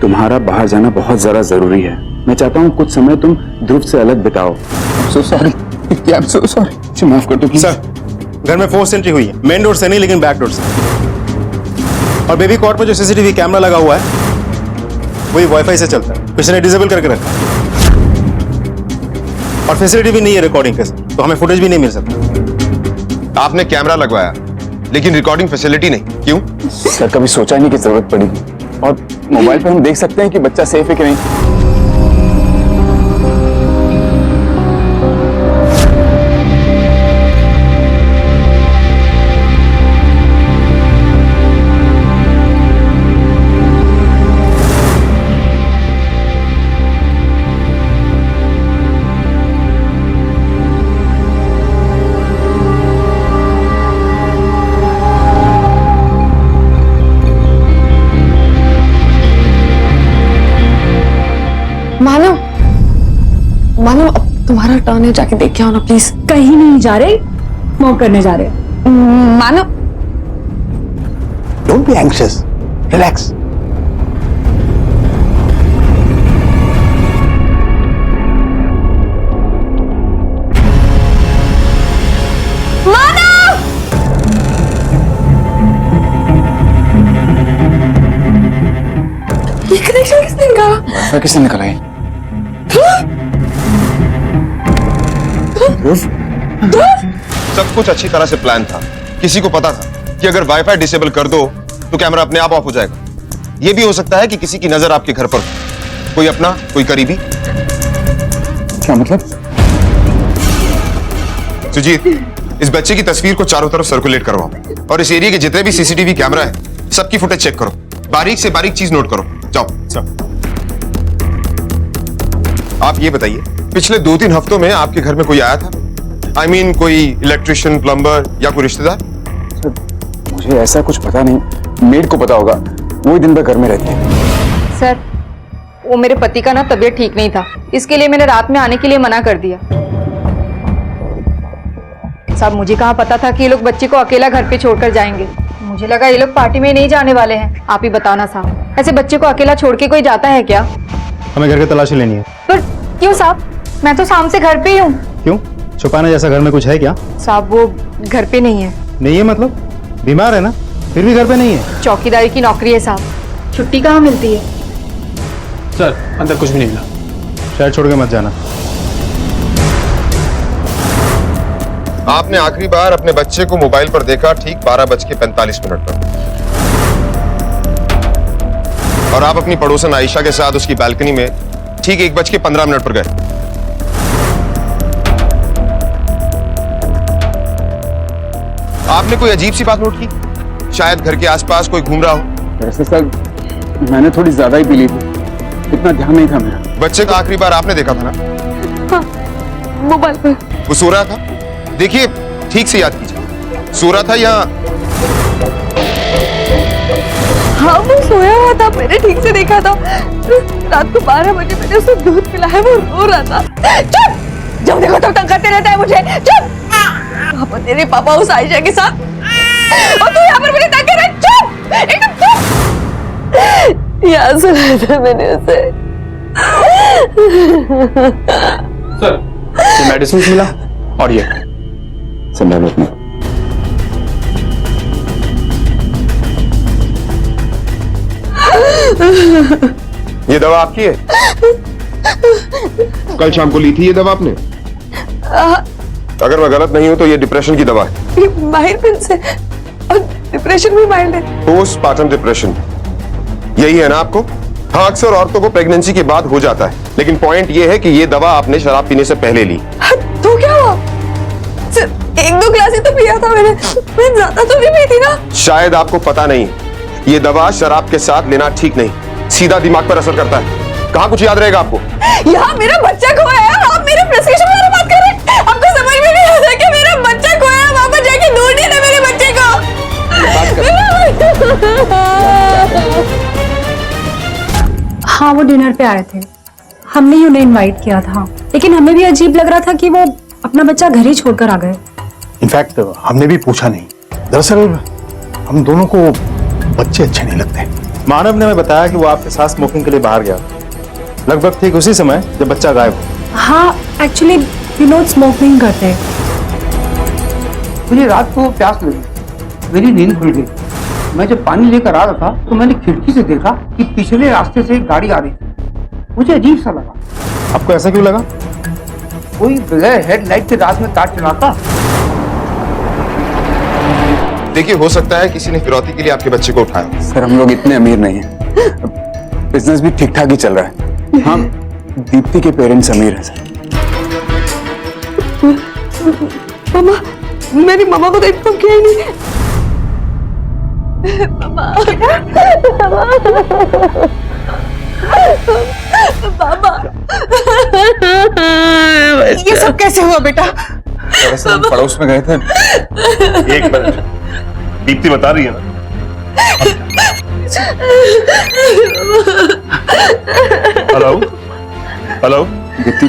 तुम्हारा बाहर जाना बहुत जरा जरूरी है। मैं चाहता हूँ कुछ समय तुम ध्रुव से अलग बिताओ। So sorry, I am so sorry, मुझे माफ कर दो प्लीज। सर घर में फोर्स एंट्री हुई है, मेन डोर से नहीं लेकिन बैक डोर से। और बेबी कॉट पर जो सीसीटीवी कैमरा लगा हुआ है वही वाईफाई से चलता है, किसी ने डिसेबल करके रखा है। और फैसिलिटी भी नहीं है रिकॉर्डिंग का, तो हमें फुटेज भी नहीं मिल सकता। आपने कैमरा लगवाया लेकिन रिकॉर्डिंग फैसिलिटी नहीं, क्यों? सर कभी सोचा नहीं कि जरूरत पड़ेगी, और मोबाइल पे हम देख सकते हैं कि बच्चा सेफ है कि नहीं। मानो अब तुम्हारा टर्न है, जाके देख के आओ ना प्लीज। कहीं नहीं जा रहे, स्मोक करने जा रहे। मानो डोंट बी एंग्शियस, रिलैक्स। ये कनेक्शन किसने निकाला? किसने निकाला है? सब कुछ अच्छी तरह से प्लान था। किसी को पता था कि अगर वाईफाई डिसेबल कर दो तो कैमरा अपने आप ऑफ हो जाएगा। यह भी हो सकता है कि किसी की नजर आपके घर पर, कोई अपना कोई करीबी। क्या मतलब? सुजीत, इस बच्चे की तस्वीर को चारों तरफ सर्कुलेट करवाओ और इस एरिया के जितने भी सीसीटीवी कैमरा है सबकी फुटेज चेक करो, बारीक से बारीक चीज नोट करो। जाओ। आप ये बताइए, पिछले 2-3 हफ्तों में आपके घर में कोई आया था? I mean, कोई इलेक्ट्रिशियन, प्लम्बर या कोई रिश्तेदार? मुझे ऐसा कुछ पता नहीं, मेड को पता होगा, वो ही दिन भर घर में रहती है। सर वो मेरे पति का ना तबीयत ठीक नहीं था, इसके लिए मैंने रात में आने के लिए मना कर दिया। साहब मुझे कहाँ पता था कि ये लोग बच्चे को अकेला घर पे छोड़कर जाएंगे। मुझे लगा ये लोग पार्टी में नहीं जाने वाले हैं। आप ही बताना साहब, ऐसे बच्चे को अकेला छोड़ के कोई जाता है क्या? हमें घर की तलाशी लेनी है। पर क्यों साहब, मैं तो शाम से घर पे ही हूँ। क्यों, छुपाने जैसा घर में कुछ है क्या? साहब वो घर पे नहीं है। नहीं है मतलब? बीमार है ना, फिर भी घर पे नहीं है? चौकीदारी की नौकरी है साहब, छुट्टी कहाँ मिलती है? सर अंदर कुछ भी नहीं मिला, शहर छोड़ के मत जाना। आपने आखिरी बार अपने बच्चे को मोबाइल पर देखा ठीक 12:45 पर, और आप अपनी पड़ोसन आयशा के साथ उसकी बालकनी में ठीक 1:15 पर गए। आपने कोई अजीब सी बात नोट की? शायद घर के आसपास कोई घूम रहा हो। वैसे सर मैंने थोड़ी ज्यादा ही पी ली थी, इतना ध्यान नहीं था मेरा। बच्चे को आखिरी बार आपने देखा था ना? हाँ, मोबाइल पर। वो सो रहा था? देखिए ठीक से याद कीजिए, सो रहा था या? हाँ वो सोया हुआ था, मैंने ठीक से देखा था। रात को 12 बजे मैंने उसे दूध पिलाया, वो रो रहा था। चुप! जब देखो तब तंग करते रहता है मुझे। चुप! पापा तेरे पापा उस आयशा के साथ, और तू यहाँ पर मुझे तंग कर रहा है। चुप! एकदम चुप! याद सुनाया था मैंने उसे। सर ये मेडिसिन मिला और ये संभालो अपने। ये दवा आपकी है? कल शाम को ली थी ये दवा आपने? अगर मैं गलत नहीं हूं तो ये डिप्रेशन की दवा है। माइल्ड से, और डिप्रेशन भी माइल्ड है। पोस्टपार्टम डिप्रेशन, यही है ना आपको? हाँ, अक्सर औरतों को प्रेगनेंसी के बाद हो जाता है, लेकिन पॉइंट ये है कि ये दवा आपने शराब पीने से पहले ली। तो क्या हुआ? सिर्फ 1-2 ग्लास ही तो पिया था मैंने ज्यादा तो नहीं पी थी ना। शायद आपको पता नहीं, ये दवा शराब के साथ लेना ठीक नहीं, सीधा दिमाग पर असर करता है। कहाँ कुछ याद रहेगा आपको? यहाँ मेरा बच्चा खोया है, आप मेरे प्रिस्क्रिप्शन के बारे में बात कर रहे हैं? आपको समझ में नहीं आता कि मेरा बच्चा खोया है, वहां पर जाके ढूंढिए ना मेरे बच्चे को। हाँ वो डिनर पे आए थे, हमने ही उन्हें इनवाइट किया था, लेकिन हमें भी अजीब लग रहा था कि वो अपना बच्चा घर ही छोड़कर आ गए। इनफैक्ट हमने भी पूछा नहीं। दरअसल हम दोनों को बच्चे अच्छे नहीं लगते। मानव ने हमें बताया कि वो आपके साथ स्मोकिंग के लिए बाहर गया, लगभग ठीक उसी समय जब बच्चा गायब हो। हाँ एक्चुअली विनोद स्मोकिंग करते हैं। मुझे रात को प्यास लगी, मेरी नींद खुल गई। मैं जब पानी लेकर आ रहा था तो मैंने खिड़की से देखा कि पिछले रास्ते से एक गाड़ी आ रही थी। मुझे अजीब सा लगा। आपको ऐसा क्यों लगा? कोई बगैर हेडलाइट के रात में कार चलाता। देखिए, हो सकता है किसी ने फिरौती के लिए आपके बच्चे को उठाया। सर हम लोग इतने अमीर नहीं हैं, बिजनेस भी ठीक ठाक ही चल रहा है। हाँ, दीप्ति के पेरेंट्स अमीर हैं सर। मामा, मेरी मामा को तो इन्फॉर्म किया ही नहीं। मामा, मामा, ये सब कैसे हुआ बेटा? दरअसल हम पड़ोस में गए थे। एक मिनट, दीप्ति बता रही है ना? हेलो हेलो दीप्ति,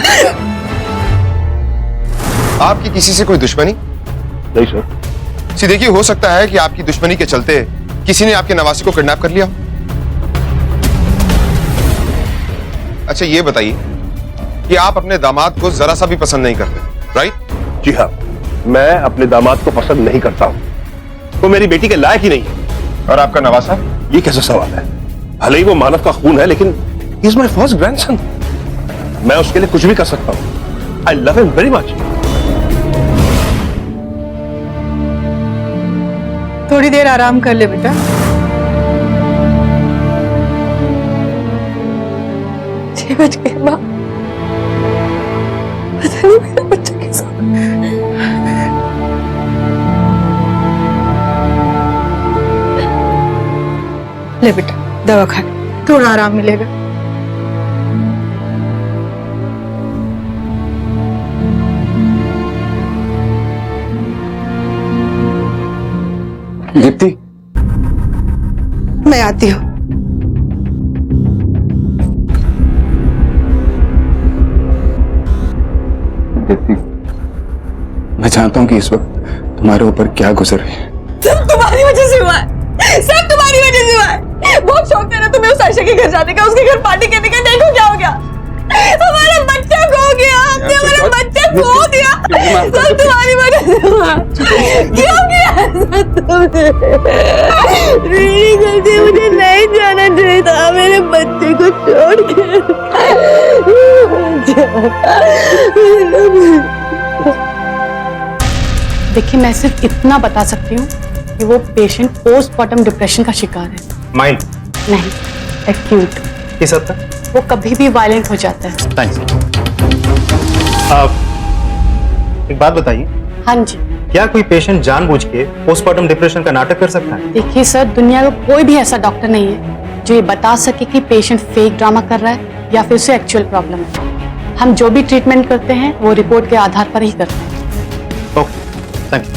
आपकी किसी से कोई दुश्मनी? नहीं सर। सी देखिए, हो सकता है कि आपकी दुश्मनी के चलते किसी ने आपके नवासी को किडनैप कर लिया। अच्छा ये बताइए कि आप अपने दामाद को जरा सा भी पसंद नहीं करते, राइट? जी हाँ, मैं अपने दामाद को पसंद नहीं करता हूँ। वो मेरी बेटी के लायक ही नहीं है। और आपका नवासा? ये कैसा सवाल है? भले ही वो मानव का खून है, लेकिन he is my first grandson. मैं उसके लिए कुछ भी कर सकता हूँ। I love him very much. थोड़ी देर आराम कर ले बेटा। छह बज गए माँ, पता नहीं मेरा बच्चा कैसा। ले बेटा दवा खा ले, थोड़ा आराम मिलेगा। दीप्ति, मैं आती हूँ। दीप्ति, मैं जानता हूँ कि इस वक्त तुम्हारे ऊपर क्या गुजर रही है। सब तुम्हारी वजह से हुआ है, सब तुम्हारी वजह से हुआ है। बहुत शौक था ना तुम्हें उस आयशा के घर जाने का, उसके घर पार्टी करने का। देखो क्या हो गया, हमारा बच्चा खो गया। हमने हमारा बच्चा खो दिया, सब तुम्हारी वजह से हुआ। क्यों किया ऐसा तुमने? मेरी गलती, मुझे नहीं जाना चाहिए था मेरे बच्चे को छोड़ के। देखिए, मैं सिर्फ इतना बता सकती हूँ कि वो पेशेंट पोस्टमार्टम डिप्रेशन का शिकार है। माइल्ड नहीं, एक्यूट। किस हद तक? वो कभी भी वायलेंट हो जाता है। थैंक्स। एक बात बताइए। हाँ जी। क्या कोई पेशेंट जानबूझ के पोस्टमार्टम डिप्रेशन का नाटक कर सकता है? देखिए सर, दुनिया का कोई भी ऐसा डॉक्टर नहीं है जो ये बता सके कि पेशेंट फेक ड्रामा कर रहा है या फिर उसे एक्चुअल प्रॉब्लम है। हम जो भी ट्रीटमेंट करते हैं वो रिपोर्ट के आधार पर ही करते हैं। Okay, thank you.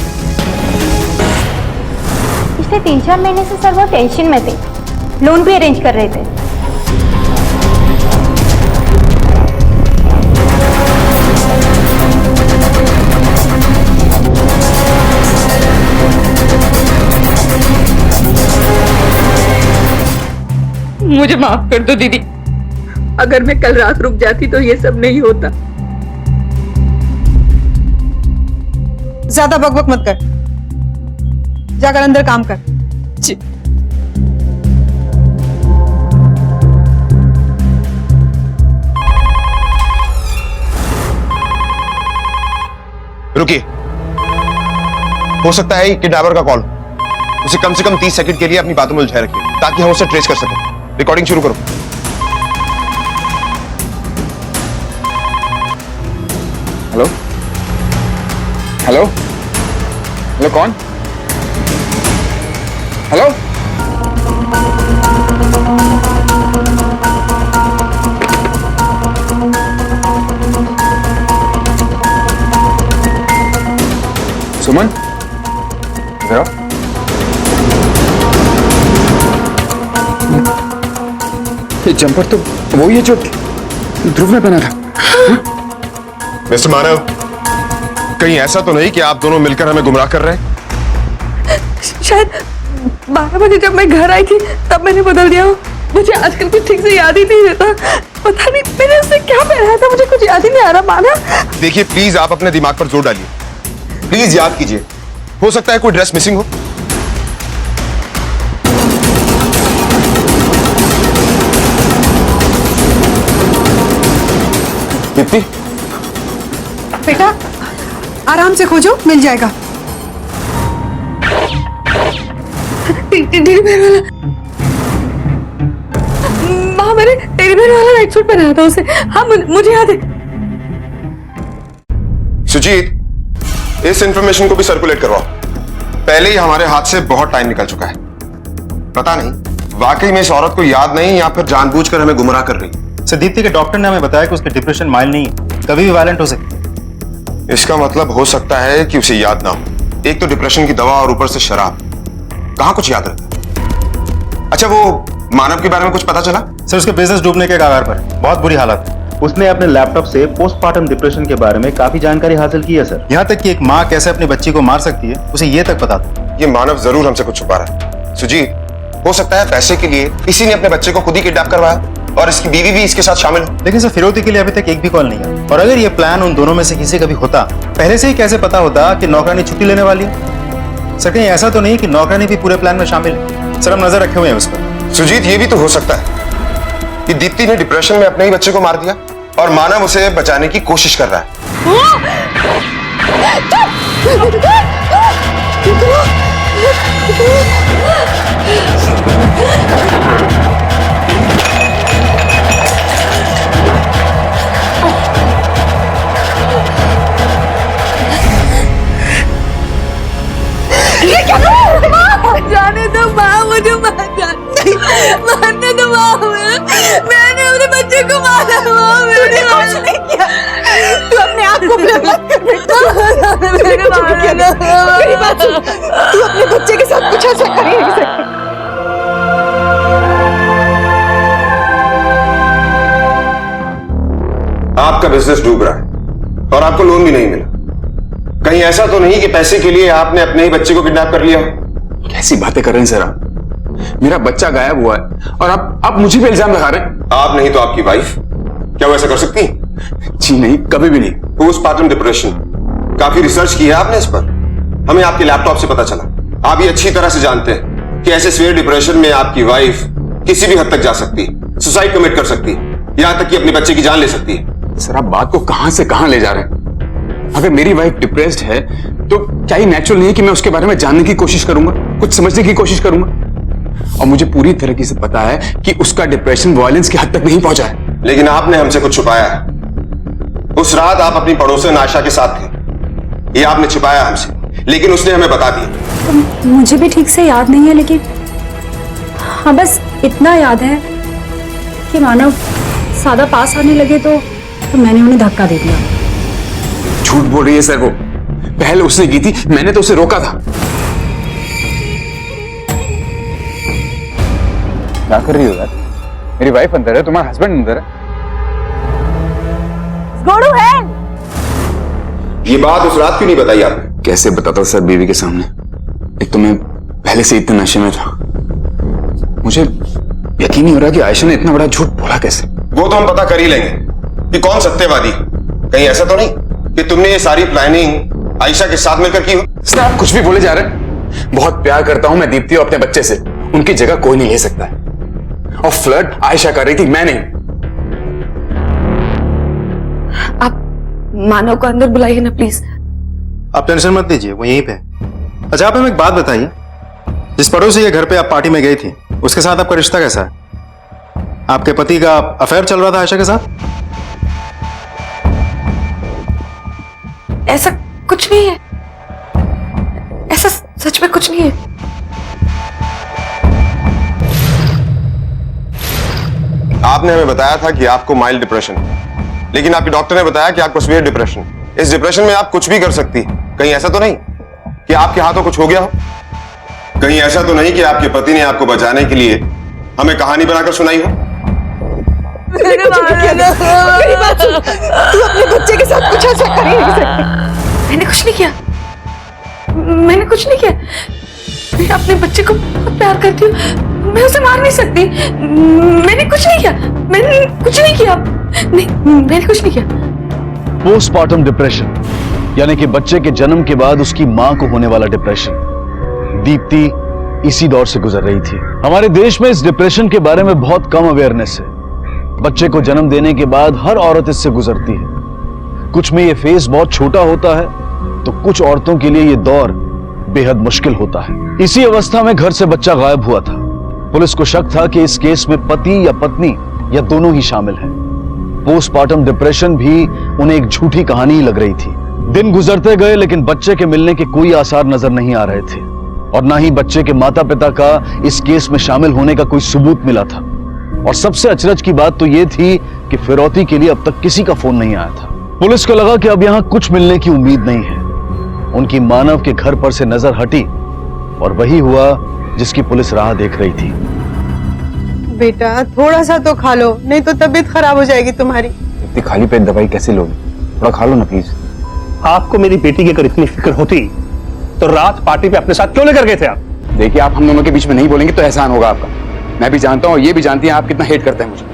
पिछले 3-4 महीने से सर वो टेंशन में थे, लोन भी अरेंज कर रहे थे। मुझे माफ कर दो दीदी, अगर मैं कल रात रुक जाती तो ये सब नहीं होता। ज्यादा बकबक मत कर, जाकर अंदर काम कर। जी। रुकिए, हो सकता है किडनैपर का कॉल। उसे कम से कम 30 सेकंड के लिए अपनी बातों में उलझाए रखिए ताकि हम उसे ट्रेस कर सकें। रिकॉर्डिंग शुरू करो। हेलो हेलो हेलो, कौन? हेलो, सुमन, इधर आओ। ये जंपर तो वही है जो ध्रुव ने पहना था। मिस्टर मानव, कहीं ऐसा तो नहीं कि आप दोनों मिलकर हमें गुमराह कर रहे हैं? शायद 12 बजे जब मैं घर आई थी तब मैंने बदल दिया हो। मुझे आजकल कुछ ठीक से याद ही नहीं रहता। पता नहीं मैंने उससे क्या पहना था, मुझे कुछ याद ही नहीं आ रहा। माना, देखिए प्लीज आप अपने दिमाग पर जोर डालिए। प्लीज याद कीजिए, हो सकता है कोई ड्रेस मिसिंग हो। दीप्ति, बेटा आराम से खोजो, मिल जाएगा। टेडी बेयर वाला, माँ मैंने टेडी बेयर वाला नाइट सूट पहना था उसे। हाँ मुझे याद है। सुजीत, इस इंफॉर्मेशन को भी सर्कुलेट करवाओ। पहले ही हमारे हाथ से बहुत टाइम निकल चुका है। पता नहीं वाकई में इस औरत को याद नहीं या फिर जानबूझकर हमें गुमराह कर रही है। दीप्ति के डॉक्टर ने हमें बताया कि उसके डिप्रेशन माइल्ड नहीं है, कभी भी वायलेंट हो सकती है। इसका मतलब हो सकता है कि उसे याद ना हो। एक तो डिप्रेशन की दवा और ऊपर से शराब, कहां कुछ याद रहता है। अच्छा, वो मानव के बारे में कुछ पता चला? सर, उसके बिजनेस डूबने के कगार पर है, बहुत बुरी हालत है। उसने अपने लैपटॉप से पोस्टमार्टम डिप्रेशन के बारे में काफी जानकारी हासिल की है सर। यहाँ तक कि एक माँ कैसे अपनी बच्ची को मार सकती है उसे ये तक पता था। ये मानव जरूर हमसे कुछ छुपा रहा है। सुजीत, हो सकता है पैसे के लिए किसी ने अपने बच्चे को खुद ही किडनैप करवाया और इसकी बीवी भी इसके साथ शामिल हो। लेकिन सर, फिरौती के लिए अभी तक एक भी कॉल नहीं है। और अगर ये प्लान उन दोनों में से किसी का भी होता, पहले से ही कैसे पता होता कि नौकरानी छुट्टी लेने वाली है? सर, कहीं ऐसा तो नहीं कि नौकरानी भी पूरे प्लान में शामिल है? सर, हम नजर रखे हुए हैं उस पर। सुजीत, ये भी तो हो सकता है कि दीप्ति ने डिप्रेशन में अपने ही बच्चे को मार दिया और मानव उसे बचाने की कोशिश कर रहा है। जाने दो माँ, मुझे मारने दो माँ। मैंने अपने बच्चे को मारा माँ। मैंने कुछ नहीं किया। तू अपने आप को ब्लेम मत कर बेटा। मैंने कुछ किया ना। मेरी बात सुन, तू अपने बच्चे के साथ कुछ ऐसा कर ही नहीं सकती। आपका बिजनेस डूब रहा है और आपको लोन भी नहीं मिला। कहीं ऐसा तो नहीं कि पैसे के लिए आपने अपने ही बच्चे को किडनैप कर लिया? कैसी बातें कर रहे हैं सर आप? मेरा बच्चा गायब हुआ है और आप मुझे पे इल्जाम लगा रहे हैं। आप नहीं तो आपकी वाइफ, क्या वो ऐसा कर सकती है? जी नहीं, कभी भी नहीं। पोस्टमार्टम डिप्रेशन, काफी रिसर्च की है आपने इस पर। हमें आपके लैपटॉप से पता चला। आप ये अच्छी तरह से जानते हैं कि ऐसे सीवियर डिप्रेशन में आपकी वाइफ किसी भी हद तक जा सकती है, सुसाइड कमिट कर सकती है, यहां तक कि अपने बच्चे की जान ले सकती है। सर, आप बात को कहां से कहां ले जा रहे हैं? अगर मेरी वाइफ डिप्रेस्ड है तो क्या ये नेचुरल नहीं है कि मैं उसके बारे में जानने की कोशिश करूंगा, कुछ समझने की कोशिश करूंगा? और मुझे पूरी तरीके से पता है कि उसका डिप्रेशन वायलेंस की हद तक नहीं पहुंचा है। लेकिन आपने हमसे कुछ छुपाया है। उस रात आप अपनी पड़ोसन आयशा के साथ थे, ये आपने छिपाया हमसे, लेकिन उसने हमें बता दिया। मुझे भी ठीक से याद नहीं है, लेकिन हाँ बस इतना याद है कि मानव सादा पास आने लगे तो मैंने उन्हें धक्का दे दिया। झूठ बोल रही है सर, वो पहले उसने की थी, मैंने तो उसे रोका था। क्या कर रही हो यार? मेरी वाइफ अंदर है, तुम्हारा हस्बैंड अंदर है। गोड़ू है। ये बात उस रात क्यों नहीं बताई आपने? कैसे बताता सर बीवी के सामने? एक तो मैं पहले से इतने नशे में था, मुझे यकीन नहीं हो रहा कि आयशा ने इतना बड़ा झूठ बोला कैसे। वो तो हम पता कर ही लेंगे कि कौन सत्यवादी। कहीं ऐसा तो नहीं कि तुमने ये सारी प्लानिंग आयशा के साथ मिलकर की हो? सर आप कुछ भी बोले जा रहे हैं। बहुत प्यार करता हूं मैं दीप्ति और अपने बच्चे से, उनकी जगह कोई नहीं ले सकता है। और फ्लर्ट आयशा कर रही थी, मैं नहीं। आप मानव को अंदर बुलाइए ना प्लीज। आप टेंशन मत लीजिए, वो यहीं पे। अच्छा आप हमें एक बात बताइए, जिस पड़ोसी के घर पे आप पार्टी में गई थी, उसके साथ आपका रिश्ता कैसा है? आपके पति का अफेयर चल रहा था आयशा के साथ? ऐसा कुछ नहीं है, ऐसा सच में कुछ नहीं है। आपने हमें बताया था कि आपको माइल्ड डिप्रेशन, लेकिन आपके डॉक्टर ने बताया कि आपको सीवियर डिप्रेशन। इस डिप्रेशन में आप कुछ भी कर सकती। कहीं ऐसा तो नहीं कि आपके हाथों कुछ हो गया हो? कहीं ऐसा तो नहीं कि आपके पति ने आपको बचाने के लिए हमें कहानी बनाकर सुनाई हो? मेरी बात सुन, तू अपने बच्चे के साथ कुछ ऐसा कर ही नहीं सकती। मैंने कुछ नहीं किया, मैंने कुछ नहीं किया। मैं अपने बच्चे को बहुत प्यार करती हूँ, मैं उसे मार नहीं सकती। मैंने कुछ नहीं किया, मैंने कुछ नहीं किया। नहीं, मैंने कुछ नहीं किया। पोस्टमार्टम डिप्रेशन यानी कि बच्चे के जन्म के बाद उसकी मां को होने वाला डिप्रेशन। दीप्ति इसी दौर से गुजर रही थी। हमारे देश में इस डिप्रेशन के बारे में बहुत कम अवेयरनेस है। बच्चे को जन्म देने के बाद हर औरत इससे गुजरती है। कुछ में ये फेज बहुत छोटा होता है, तो कुछ औरतों के लिए ये दौर बेहद मुश्किल होता है। इसी अवस्था में घर से बच्चा गायब हुआ था। पुलिस को शक था कि इस केस में पति या पत्नी या दोनों ही शामिल हैं। पोस्टमार्टम डिप्रेशन भी उन्हें एक झूठी कहानी ही लग रही थी। दिन गुजरते गए, लेकिन बच्चे के मिलने के कोई आसार नजर नहीं आ रहे थे, और ना ही बच्चे के माता पिता का इस केस में शामिल होने का कोई सबूत मिला था। और सबसे अचरज की बात तो यह थी कि फिरौती के लिए अब तक किसी का फोन नहीं आया था। पुलिस को लगा कि अब यहां कुछ मिलने की उम्मीद नहीं है। उनकी मानव के घर पर से नजर हटी, और वही हुआ जिसकी पुलिस राह देख रही थी। बेटा थोड़ा सा तो खा लो, नहीं तो तबीयत खराब हो जाएगी तुम्हारी। इतनी खाली पेट दवाई कैसे लोगे? थोड़ा खा लो ना प्लीज। आपको मेरी बेटी की अगर इतनी फिक्र होती तो रात पार्टी पे अपने साथ क्यों लेकर गए थे आप? देखिए आप हम दोनों के बीच में नहीं बोलेंगे तो एहसान होगा आपका। मैं भी जानता हूँ, ये भी जानती हैं आप कितना हेट करते हैं मुझे।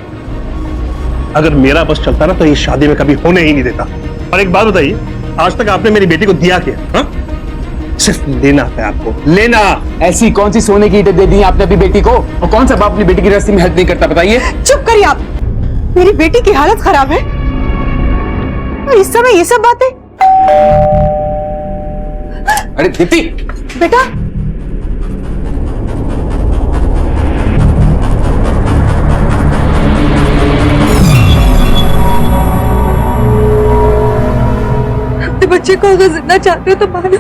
अगर मेरा बस चलता ना तो ये शादी में कभी होने ही नहीं देता। और एक बात बताइए, आज तक आपने मेरी बेटी को दिया क्या? हा? सिर्फ लेना है आपको, लेना। ऐसी कौन सी सोने की ईंटें दे दी आपने अपनी बेटी को? और कौन सा बाप अपनी बेटी की रस्सी में हेल्प नहीं करता, बताइए। चुप करिए आप, मेरी बेटी की हालत खराब है और इस समय ये सब बातें। अरे दीप्ति बेटा अपने बच्चे को अगर जिंदा चाहते हो तो मानो।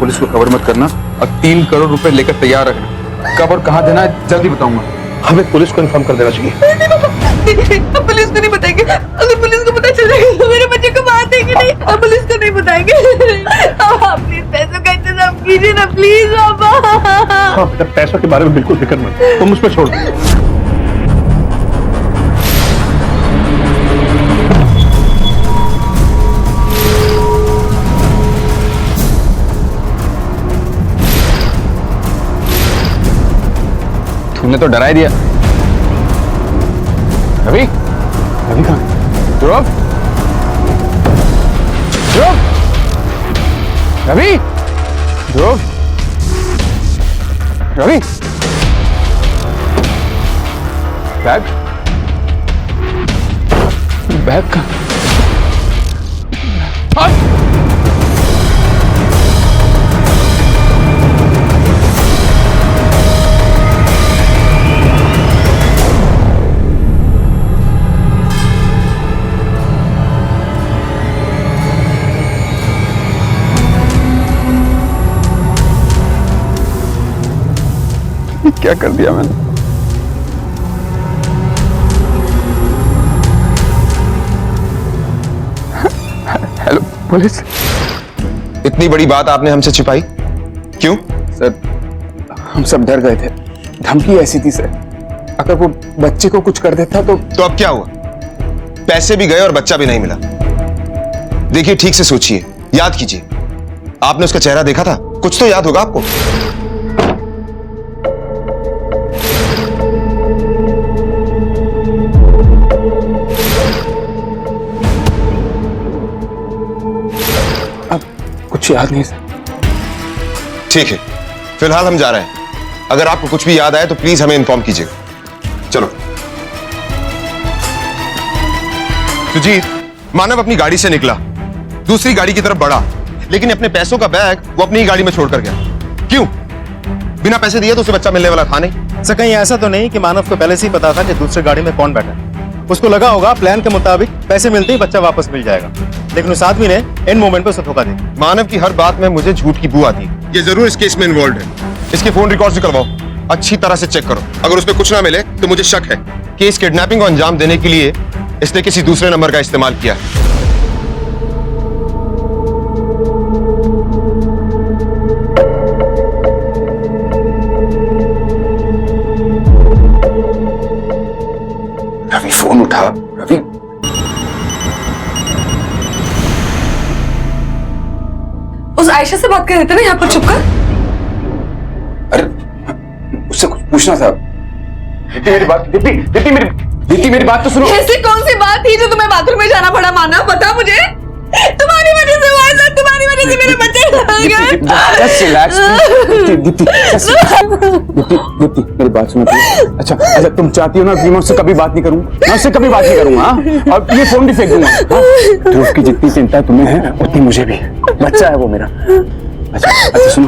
पुलिस को खबर मत करना और 3 करोड़ रुपए लेकर तैयार रखना। कब और कहां देना है जल्दी बताऊंगा। हमें पुलिस को इन्फॉर्म कर देना चाहिए। हम पुलिस को नहीं बताएंगे। अगर पुलिस को पता चल जाएगा तो मेरे बच्चे को मार देंगे। नहीं, हम पुलिस को नहीं बताएंगे। आप प्लीज पैसों का इंतजाम कीजिए ना प्लीज बाबा। हाँ बेटा, पैसों के बारे में बिल्कुल फिक्र मत, तुम उस पर छोड़ दो। तूने तो डरा ही दिया। रवि, रवि कहाँ है? ध्रुव, ध्रुव, रवि, ध्रुव, रवि, बैग, बैग कहाँ? क्या कर दिया मैंने? Hello police. इतनी बड़ी बात आपने हमसे छिपाई क्यों? सर हम सब डर गए थे, धमकी ऐसी थी सर, अगर वो बच्चे को कुछ कर देता तो अब क्या हुआ? पैसे भी गए और बच्चा भी नहीं मिला। देखिए ठीक से सोचिए, याद कीजिए, आपने उसका चेहरा देखा था, कुछ तो याद होगा आपको। अब कुछ याद नहीं सर। ठीक है, फिलहाल हम जा रहे हैं। अगर आपको कुछ भी याद आए तो प्लीज हमें इन्फॉर्म कीजिएगा। चलो। सुजीत, मानव अपनी गाड़ी से निकला, दूसरी गाड़ी की तरफ बढ़ा, लेकिन अपने पैसों का बैग वो अपनी ही गाड़ी में छोड़कर गया। क्यों? बिना पैसे दिए तो उसे बच्चा मिलने वाला था नहीं। सर कहीं ऐसा तो नहीं कि मानव को पहले से ही पता था कि दूसरी गाड़ी में कौन बैठा है? उसको लगा होगा प्लान के मुताबिक पैसे मिलते ही बच्चा वापस मिल जाएगा, लेकिन उस आदमी ने इन मोमेंट पे उसे धोखा दिया। मानव की हर बात में मुझे झूठ की बू आती है। ये जरूर इस केस में इन्वॉल्व है। इसके फोन रिकॉर्ड निकलवाओ, अच्छी तरह से चेक करो। अगर उसमें कुछ ना मिले तो मुझे शक है कि इस किडनैपिंग को अंजाम देने के लिए इसने किसी दूसरे नंबर का इस्तेमाल किया है। रवि फोन उठा। रवि, उस आयशा से बात कर रहे थे ना यहाँ पर छुपकर? अरे उससे कुछ पूछना था। दीदी मेरी बात, दीदी मेरी बात तो सुनो। ऐसी कौन सी बात थी जो तुम्हें बाथरूम में जाना पड़ा? माना बता मुझे। तुम्हारी वजह से हुआ है, तुम्हारी वजह से मेरे बच्चे चले गए। Just relax, दीदी मेरी बात सुनो। अच्छा तुम चाहती हो ना कि मैं उससे कभी बात नहीं करूँ? मैं उससे कभी बात नहीं करूँगा, हाँ? और ये फोन भी फेंक दूंगा, हाँ? तो उसकी जितनी चिंता तुम्हें है उतनी मुझे भी। बच्चा है वो मेरा। अच्छा सुनो,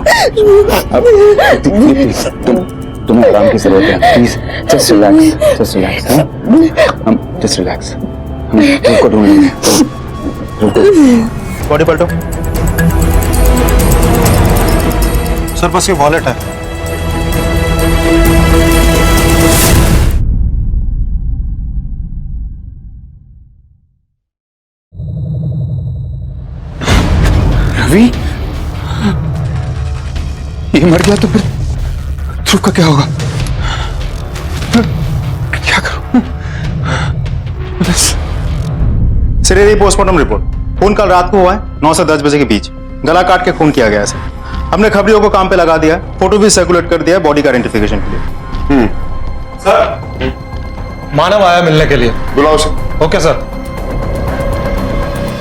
अब तुम्हें आराम की जरूरत है, प्लीज जस्ट रिलैक्स, हाँ? हम जस्ट रिलैक्स, हम तुमको ढूंढेंगे। बॉडी पलटो। सर बस ये वॉलेट है। रवि, ये मर गया तो फिर ध्रुव का क्या होगा? क्या करूं? सर ये पोस्टमार्टम रिपोर्ट। खून कल रात को हुआ है 9 से 10 बजे के बीच। गला काट के खून किया गया है सर। हमने खबरियों को काम पे लगा दिया, फोटो भी सर्कुलेट कर दिया बॉडी का आइडेंटिफिकेशन के लिए। सर मानव आया मिलने के लिए, बुलाओ उसे। Okay sir.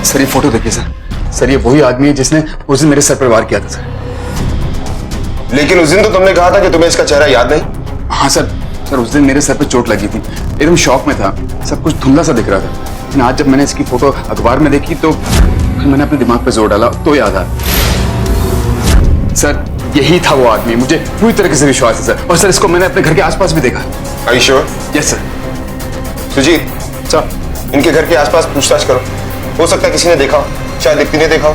सर ये फोटो देखिए सर, ये वही आदमी है जिसने उस दिन मेरे सर पर वार किया था सर। लेकिन उस दिन तो तुमने कहा था कि तुम्हें इसका चेहरा याद नहीं। हाँ सर उस दिन मेरे सर पे चोट लगी थी, एकदम शॉक में था, सब कुछ धुंधला सा दिख रहा था। लेकिन आज जब मैंने इसकी फोटो अखबार में देखी तो फिर मैंने अपने दिमाग पे जोर डाला तो याद आया। सर यही था वो आदमी, मुझे पूरी तरीके से विश्वास है सर। और सर इसको मैंने अपने घर के आसपास भी देखा। Are you sure? Yes sir. Sujeet sir, इनके घर के आसपास पूछताछ करो, हो सकता है किसी ने देखा हो, शायद दीप्ति ने देखा हो।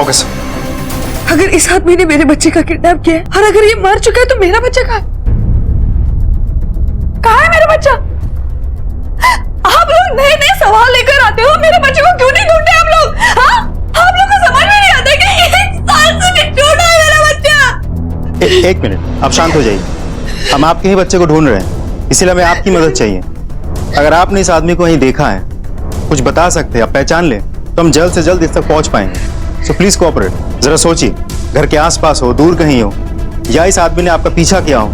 Okay sir. अगर इस आदमी ने मेरे बच्चे का किडनैप किया है और अगर ये मर चुका है तो मेरा बच्चा कहाँ है? मेरा बच्चा? आप लोग नए नए सवाल लेकर आते हो, मेरे बच्चे को क्यों नहीं ढूंढते आप लोग? हाँ? आप लोग को समझ में नहीं आता कि 1 साल से भी छोटा है मेरा बच्चा। एक मिनट, आप शांत हो जाइए। हम आपके ही बच्चे को ढूंढ रहे हैं, इसीलिए हमें आपकी मदद चाहिए। अगर आपने इस आदमी को कहीं देखा है, कुछ बता सकते हैं, आप पहचान लें तो हम जल्द से जल्द इस तक पहुंच पाएंगे। So please cooperate. जरा सोचिए, घर के आसपास हो, दूर कहीं हो, या इस आदमी ने आपका पीछा किया हो।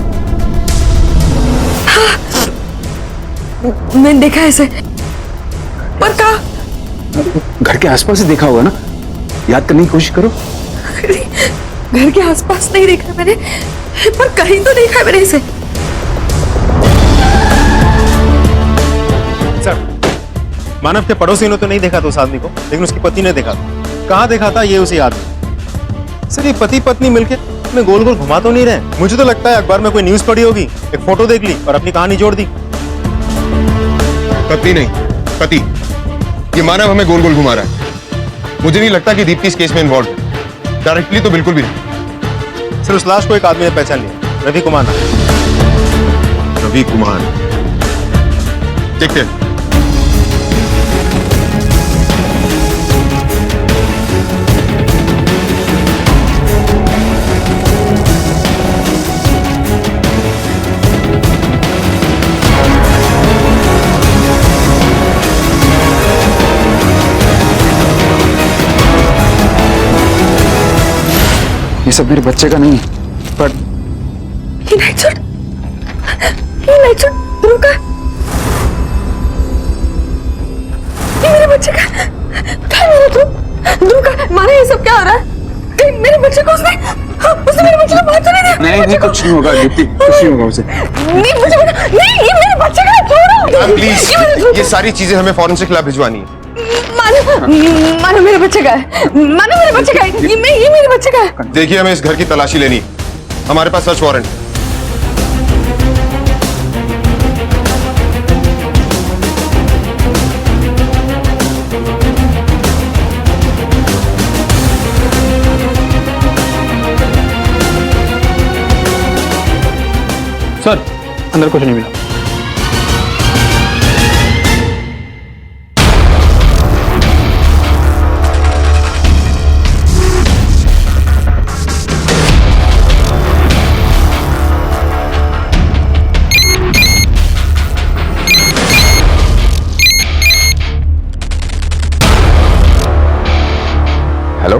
मैंने देखा है इसे, पर कहा? घर के आसपास ही देखा होगा ना, याद करने की कोशिश करो। घर के आसपास नहीं देखा मैंने, पर कहीं तो देखा है मैंने इसे। सर मानव के पड़ोसी ने तो नहीं देखा था उस आदमी को, लेकिन उसकी पत्नी ने देखा था। कहाँ देखा था? ये उसी आदमी। सर ये पति पत्नी मिलकर में गोल गोल घुमा तो नहीं रहे। मुझे तो लगता है अखबार में कोई न्यूज पढ़ी होगी, एक फोटो देख ली और अपनी कहानी जोड़ दी। पत्नी नहीं, पति। ये मानव हमें गोल गोल घुमा रहा है। मुझे नहीं लगता कि दीप्ति इस केस में इन्वॉल्व है। डायरेक्टली तो बिल्कुल भी नहीं। सर उस लाश को एक आदमी ने पहचान लिया। रवि कुमार नाम। रवि कुमार, ठीक है। ये सब मेरे बच्चे का नहीं है, पर ये नाइट सूट ध्रुव का, ये मेरे बच्चे का, क्या है मेरा ध्रुव का? माने ये सब क्या हो रहा है? कहीं मेरे बच्चे को उसने मेरे बच्चे को मार तो नहीं दिया? नहीं, कुछ नहीं होगा दीप्ति, कुछ नहीं होगा उसे। नहीं मुझे नहीं, ये मेरे बच्चे का, छोड़ो प्लीज, ये सारी चीजें हमें फॉरेंसिक लैब भिजवानी है। मानो मेरे बच्चे का है, मानो मेरे बच्चे का है, ये मेरे बच्चे का है। देखिए, हमें इस घर की तलाशी लेनी, हमारे पास सर्च वारंट। सर, अंदर कुछ नहीं मिला। हेलो,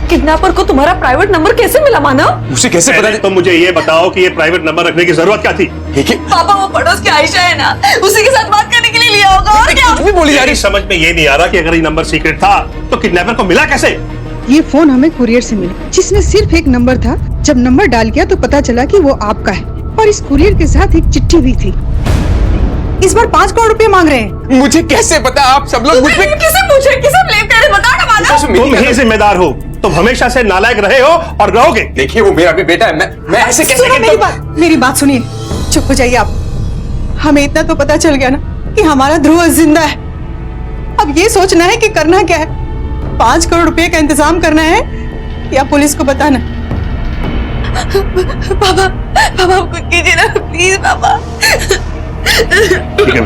किडनैपर को तुम्हारा प्राइवेट नंबर कैसे मिला मानव? उसे कैसे पता? तो मुझे ये बताओ कि ये प्राइवेट नंबर रखने की जरूरत क्या थी? पापा वो पड़ोस की आयशा है ना, उसी के साथ बात करने के लिए लिया होगा, और क्या? कुछ भी बोली जा रही, समझ में ये नहीं आ रहा कि अगर ये नंबर सीक्रेट था तो किडनैपर को मिला कैसे? ये फोन हमें कुरियर से मिला, जिसमें सिर्फ एक नंबर था। जब नंबर डाल किया तो पता चला कि वो आपका है, और इस कुरियर के साथ एक चिट्ठी भी थी। इस बार 5 करोड़ रुपए मांग रहे हैं। मुझे कैसे पता? आप सब लोग मुझ पे किसे पूछे, किसे ब्लेम करे, बताओ ना मानव। तुम ही जिम्मेदार हो, तुम हमेशा से नालायक रहे हो और रहोगे। देखिए, वो मेरा भी बेटा है, मैं ऐसे कैसे? सुनो मेरी बात सुनिए, चुप हो जाइए आप। हमें इतना तो पता चल गया ना कि हमारा ध्रुव जिंदा है। अब ये सोचना है कि करना क्या है, 5 करोड़ रुपए का इंतजाम करना है या पुलिस को बताना। पापा कुछ कीजिए ना प्लीज पापा। ठीक है,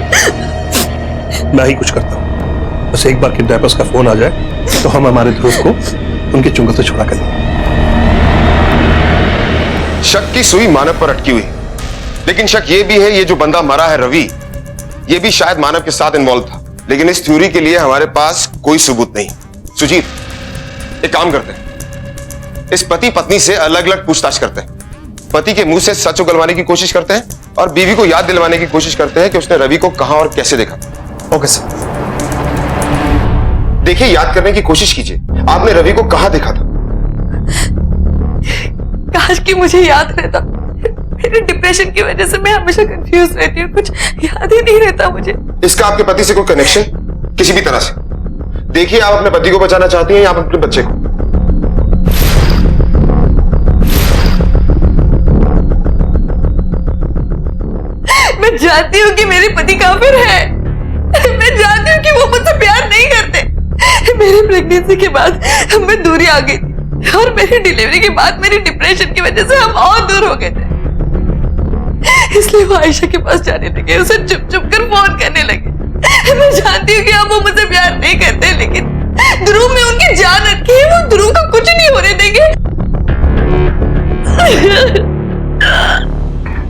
मैं ही कुछ करता हूँ। बस एक बार किडनैपर्स का फोन आ जाए तो हम हमारे ध्रुव को उनके चुंगल से छुड़ा कर देंगे। शक की सुई मानव पर अटकी हुई, लेकिन शक ये भी है ये जो बंदा मरा है रवि, ये भी शायद मानव के साथ इन्वॉल्व था, लेकिन इस थ्योरी के लिए हमारे पास कोई सबूत नहीं। सुजीत, एक काम करते हैं, इस पति पत्नी से अलग अलग पूछताछ करते हैं, पति के मुंह से सच उगलवाने की कोशिश करते हैं और बीवी को याद दिलवाने की कोशिश करते हैं कि उसने रवि को कहां और कैसे देखा। Okay sir. देखिए, याद करने की कोशिश कीजिए, आपने रवि को कहां देखा था? काश कि मुझे याद रहता, मेरे डिप्रेशन की वजह से मैं हमेशा कंफ्यूज रहती हूँ, कुछ याद ही नहीं रहता मुझे। इसका आपके पति से कोई कनेक्शन किसी भी तरह से? देखिए, आप अपने पति को बचाना चाहती हैं या आप अपने बच्चे को? मैं जानती हूँ कि मेरे पति काफिर है, मैं जानती हूँ कि वो मुझसे प्यार नहीं करते। मेरी प्रेगनेंसी के बाद हम में दूरी आ गई थी और मेरी डिलीवरी के बाद मेरी डिप्रेशन की वजह से हम और दूर हो गए थे, इसलिए वो आयशा के पास जाने लगे, उसे चुप चुप कर फोन करने लगे। मैं जानती हूँ कि अब वो मुझसे प्यार नहीं करते, लेकिन ध्रुव में उनकी जान अटकी है, वो ध्रुव को कुछ नहीं होने देंगे।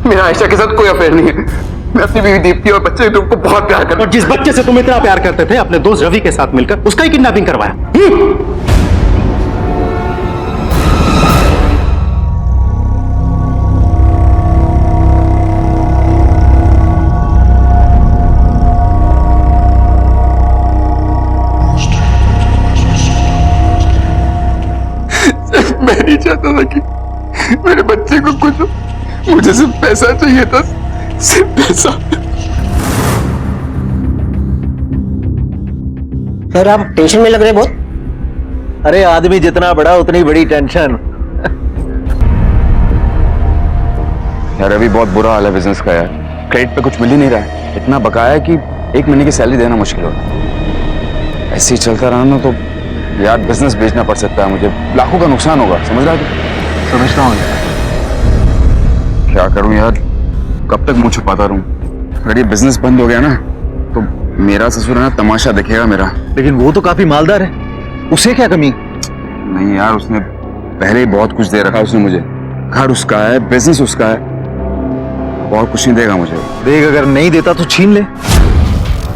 मेरा आयशा के साथ कोई अफेयर नहीं है। मैं अपनी बीवी दीप्ति और बच्चे ध्रुव को बहुत प्यार करता हूं। और जिस बच्चे से तुम इतना प्यार करते थे, अपने दोस्त रवि के साथ मिलकर उसका ही किडनैपिंग करवाया। मैं नहीं चाहता था कि मेरे बच्चे को कुछ हो। मुझे सिर्फ पैसा चाहिए था, सिर्फ पैसा। सर, आप टेंशन में लग रहे बहुत। अरे आदमी जितना बड़ा उतनी बड़ी टेंशन। यार अभी बहुत बुरा हाल है बिजनेस का यार, क्रेडिट पे कुछ मिल ही नहीं रहा है। इतना बकाया है कि 1 महीने की सैलरी देना मुश्किल हो रहा है। ऐसे ही चलता रहा ना तो यार बिजनेस बेचना पड़ सकता है मुझे, लाखों का नुकसान होगा, समझ रहा है तू? समझ रहा हूँ यार। क्या करूँ यार, कब तक मुंह छुपाता रहूँ? अगर ये बिजनेस बंद हो गया ना तो मेरा ससुर है ना तमाशा दिखेगा मेरा। लेकिन वो तो काफी मालदार है, उसे क्या कमी? नहीं यार, उसने पहले ही बहुत कुछ दे रखा उसने मुझे। घर उसका है, बिजनेस उसका है, बहुत कुछ नहीं देगा मुझे। देख, अगर नहीं देता तो छीन ले।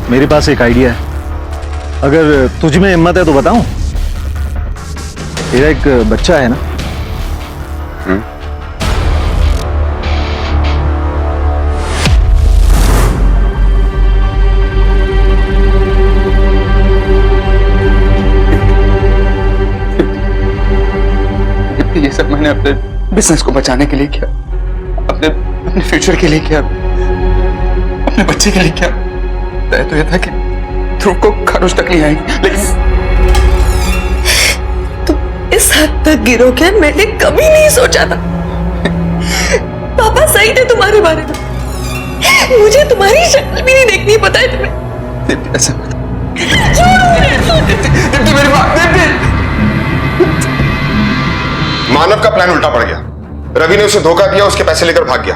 मेरे पास एक आइडिया है, अगर तुझ में हिम्मत है तो बताऊं। तेरा एक बच्चा है ना? ये सब मैंने अपने बिजनेस को बचाने के लिए किया, अपने फ्यूचर के लिए किया, अपने बच्चे के लिए किया। तय तो यह था कि ध्रुव को खरोच तक नहीं आएगी, लेकिन तुम इस हद तक गिरोगे मैंने कभी नहीं सोचा था। पापा सही थे तुम्हारे बारे में, मुझे तुम्हारी शक्ल भी नहीं देखनी, पता है तुम्हें? ऐसा मत। मानव का प्लान उल्टा पड़ गया। रवि ने उसे धोखा दिया, उसके पैसे लेकर भाग गया।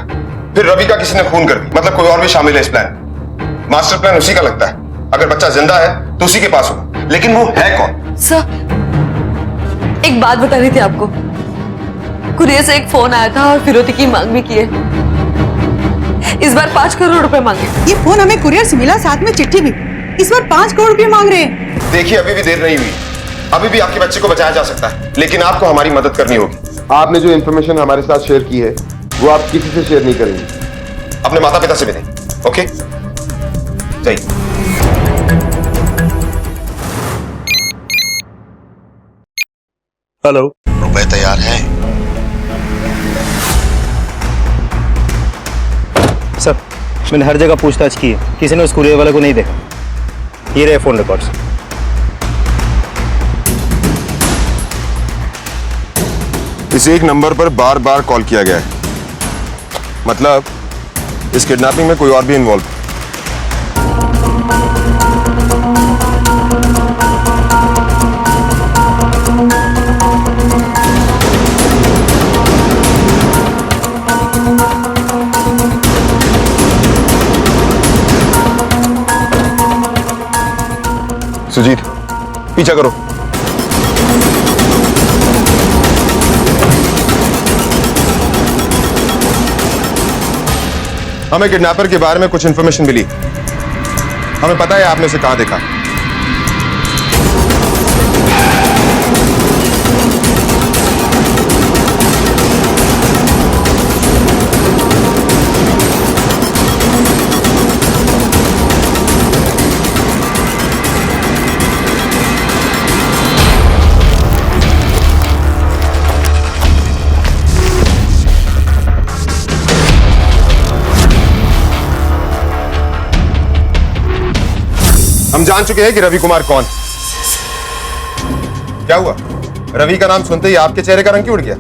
फिर रवि का किसी ने खून कर दी, मतलब कोई और भी शामिल है इस प्लान। मास्टर प्लान उसी का लगता है। अगर बच्चा जिंदा है तो उसी के पास होगा, लेकिन वो है कौन? सर, एक बात बतानी थी आपको। कुरियर से एक फोन आया था और फिरौती की मांग भी की है। इस बार 5 करोड़ रुपए मांगे। ये फोन हमें कुरियर से मिला, साथ में चिट्ठी भी। इस बार 5 करोड़ रुपए मांग रहे हैं। देखिए, अभी भी देर नहीं हुई, अभी भी आपके बच्चे को बचाया जा सकता है, लेकिन आपको हमारी मदद करनी होगी। आपने जो इंफॉर्मेशन हमारे साथ शेयर की है वो आप किसी से शेयर नहीं करेंगे। अपने माता पिता से भी नहीं, ओके? जाइए। हेलो, रुपए तैयार है? सर, मैंने हर जगह पूछताछ की है, किसी ने उस कुरियर वाले को नहीं देखा। ये रहे फोन रिकॉर्ड्स। इस एक नंबर पर बार बार कॉल किया गया है, मतलब इस किडनैपिंग में कोई और भी इन्वॉल्व है। सुजीत, पीछा करो। हमें किडनैपर के बारे में कुछ इंफॉर्मेशन मिली। हमें पता है आपने उसे कहां देखा। हम जान चुके हैं कि रवि कुमार कौन। क्या हुआ? रवि का नाम सुनते ही आपके चेहरे का रंग क्यों उड़ गया?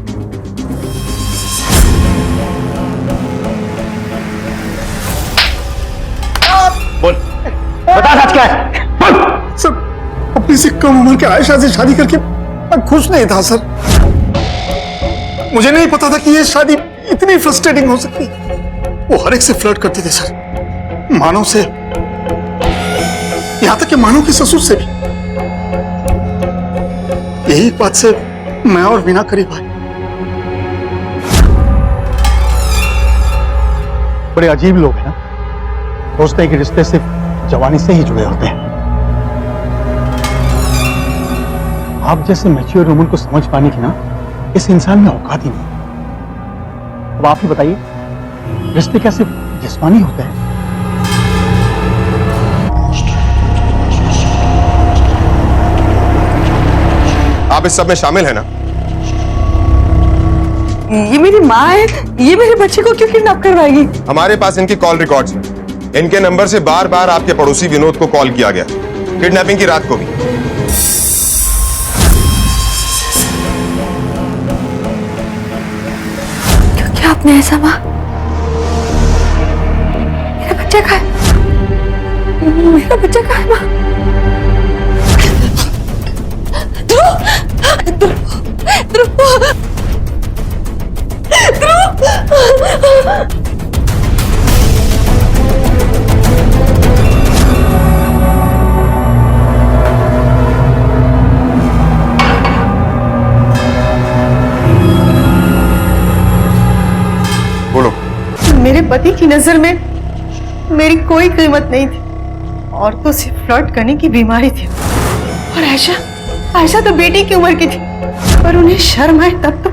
बोल, बता सच क्या है? सर, अपनी से कम उम्र के आयशा से शादी करके मैं खुश नहीं था सर। मुझे नहीं पता था कि ये शादी इतनी फ्रस्ट्रेटिंग हो सकती। वो हर एक से फ्लर्ट करते थे सर, मानव से, यहां तक कि मानव के ससुर से भी। यही बात से मैं और वीना करीब आए। बड़े अजीब लोग हैं ना, सोचते हैं कि रिश्ते सिर्फ जवानी से ही जुड़े होते हैं। आप जैसे मैच्योर वुमन को समझ पाने की ना इस इंसान में औकात ही नहीं। अब आप ही बताइए, रिश्ते क्या सिर्फ जिस्मानी होते हैं? आप इस सब में शामिल हैं ना? ये मेरी माँ है, ये मेरे बच्चे को क्यों किडनैप करवाएगी? हमारे पास इनकी कॉल रिकॉर्ड्स हैं। इनके नंबर से बार बार आपके पड़ोसी विनोद को कॉल किया गया, किडनैपिंग की रात को भी। क्यों क्या आपने ऐसा माँ? मेरा बच्चा कहाँ है? मेरा बच्चा कहाँ है माँ? मेरे पति की नजर में मेरी कोई कीमत नहीं थी। औरतों से फ्लर्ट करने की बीमारी थी। और आयशा तो बेटी की उम्र की थी, पर उन्हें शर्म आए तब तो।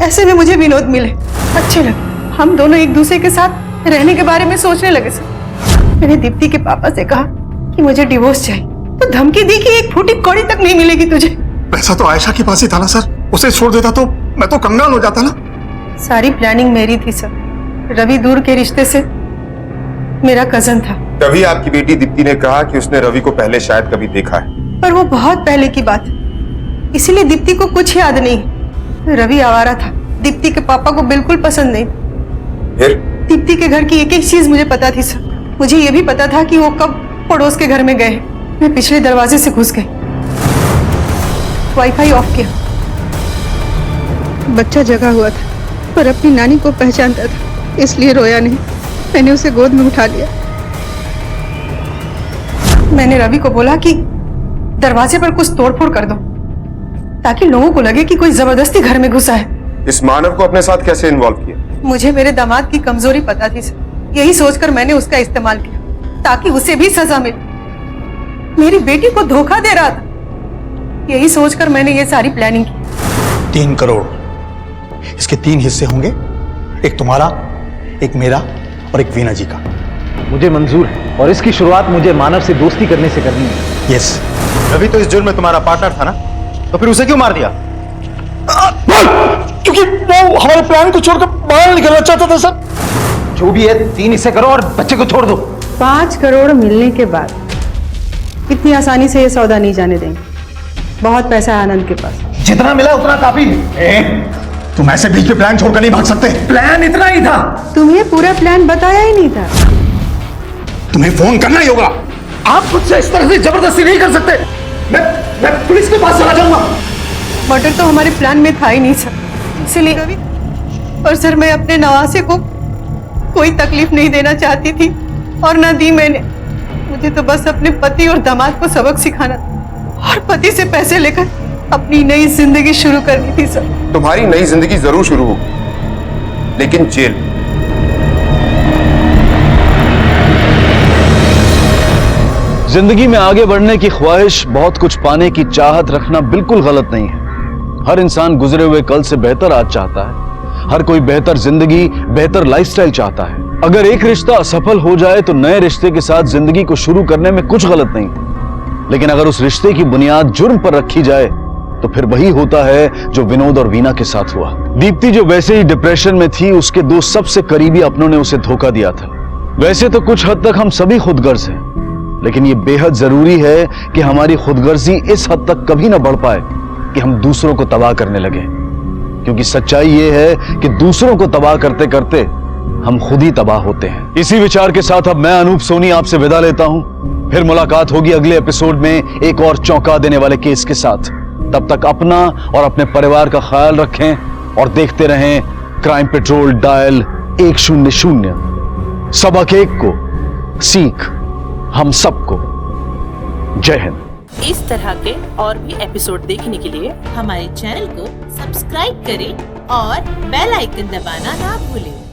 ऐसे में मुझे विनोद मिले, अच्छे लगे। हम दोनों एक दूसरे के साथ रहने के बारे में सोचने लगे सर। मैंने दीप्ति के पापा से कहा कि मुझे डिवोर्स चाहिए, तो धमकी दी कि एक फूटी कौड़ी तक नहीं मिलेगी तुझे। पैसा तो आयशा के पास ही था ना सर, उसे छोड़ देता तो मैं तो कंगाल हो जाता ना। सारी प्लानिंग मेरी थी सर। रवि दूर के रिश्ते से मेरा कजन था। तभी आपकी बेटी दीप्ति ने कहा कि उसने रवि को पहले शायद कभी देखा है, पर वो बहुत पहले की बात है, इसीलिए दीप्ति को कुछ याद नहीं। रवि आवारा था, दीप्ति के पापा को बिल्कुल पसंद नहीं। फिर दीप्ति के घर की एक एक चीज मुझे पता थी सर। मुझे ये भी पता था कि वो कब पड़ोस के घर में गए। मैं पिछले दरवाजे से घुस गई, वाईफाई ऑफ किया। बच्चा जगा हुआ था, पर अपनी नानी को पहचानता था, इसलिए रोया नहीं। मैंने उसे गोद में उठा लिया। मैंने रवि को बोला कि दरवाजे पर कुछ तोड़फोड़ कर दो, ताकि लोगों को लगे कि कोई जबरदस्ती घर में घुसा है। इस मानव को अपने साथ कैसे इन्वॉल्व किया? मुझे मेरे दामाद की कमजोरी पता थी सर। यही सोचकर मैंने उसका इस्तेमाल किया, ताकि उसे भी सजा मिले। मेरी बेटी को धोखा दे रहा था, यही सोचकर मैंने ये सारी प्लानिंग की। 3 करोड़, इसके 3 हिस्से होंगे, एक तुम्हारा, एक मेरा और एक वीना जी का। मुझे मंजूर है, और इसकी शुरुआत मुझे मानव से दोस्ती करने से करनी है। यस। रवि तो इस जुर्म में तुम्हारा पार्टनर था ना, तो फिर उसे क्यों मार दिया? क्योंकि वो हमारे प्लान को छोड़कर बाहर निकलना चाहता था सर। जो भी है 3 हिस्से करो और बच्चे को छोड़ दो। 5 करोड़ मिलने के बाद इतनी आसानी से ये सौदा नहीं जाने देंगे। बहुत पैसा है आनंद के पास। जितना मिला उतना काफी है। तुम ऐसे बीच में प्लान छोड़कर नहीं भाग सकते। प्लान इतना ही था। तुम्हें पूरा प्लान बताया ही नहीं था। तुम्हें फोन करना ही होगा। आप मुझसे इस तरह से जबरदस्ती नहीं कर सकते। मैं पुलिस के पास चला जाऊंगा। मर्डर तो हमारे प्लान में था ही नहीं सर, इसीलिए रवि। और सर, मैं अपने नवासे को कोई तकलीफ नहीं देना चाहती थी, और ना दी मैंने। मुझे तो बस अपने पति और दामाद को सबक सिखाना था, और पति से पैसे लेकर अपनी नई जिंदगी शुरू करनी थी सर। तुम्हारी नई जिंदगी जरूर शुरू होगी, लेकिन जेल। जिंदगी में आगे बढ़ने की ख्वाहिश, बहुत कुछ पाने की चाहत रखना बिल्कुल गलत नहीं है। हर इंसान गुजरे हुए कल से बेहतर आज चाहता है। हर कोई बेहतर जिंदगी, बेहतर लाइफस्टाइल चाहता है। अगर एक रिश्ता असफल हो जाए तो नए रिश्ते के साथ जिंदगी को शुरू करने में कुछ गलत नहीं, लेकिन अगर उस रिश्ते की बुनियाद जुर्म पर रखी जाए तो फिर वही होता है जो विनोद और वीना के साथ हुआ। दीप्ति जो वैसे ही डिप्रेशन में थी, उसके 2 सबसे करीबी अपनों ने उसे धोखा दिया था। वैसे तो कुछ हद तक हम सभी खुदगर्ज हैं, लेकिन यह बेहद जरूरी है कि हमारी खुदगर्जी इस हद तक कभी ना बढ़ पाए कि हम दूसरों को तबाह करने लगे, क्योंकि सच्चाई यह है कि दूसरों को तबाह करते करते हम खुद ही तबाह होते हैं। इसी विचार के साथ अब मैं अनूप सोनी आपसे विदा लेता हूं। फिर मुलाकात होगी अगले एपिसोड में एक और चौंका देने वाले केस के साथ। तब तक अपना और अपने परिवार का ख्याल रखें और देखते रहें क्राइम पेट्रोल डायल 100। सबक एक को, सीख हम सबको। जय हिंद। इस तरह के और भी एपिसोड देखने के लिए हमारे चैनल को सब्सक्राइब करें और बेल आइकन दबाना ना भूलें।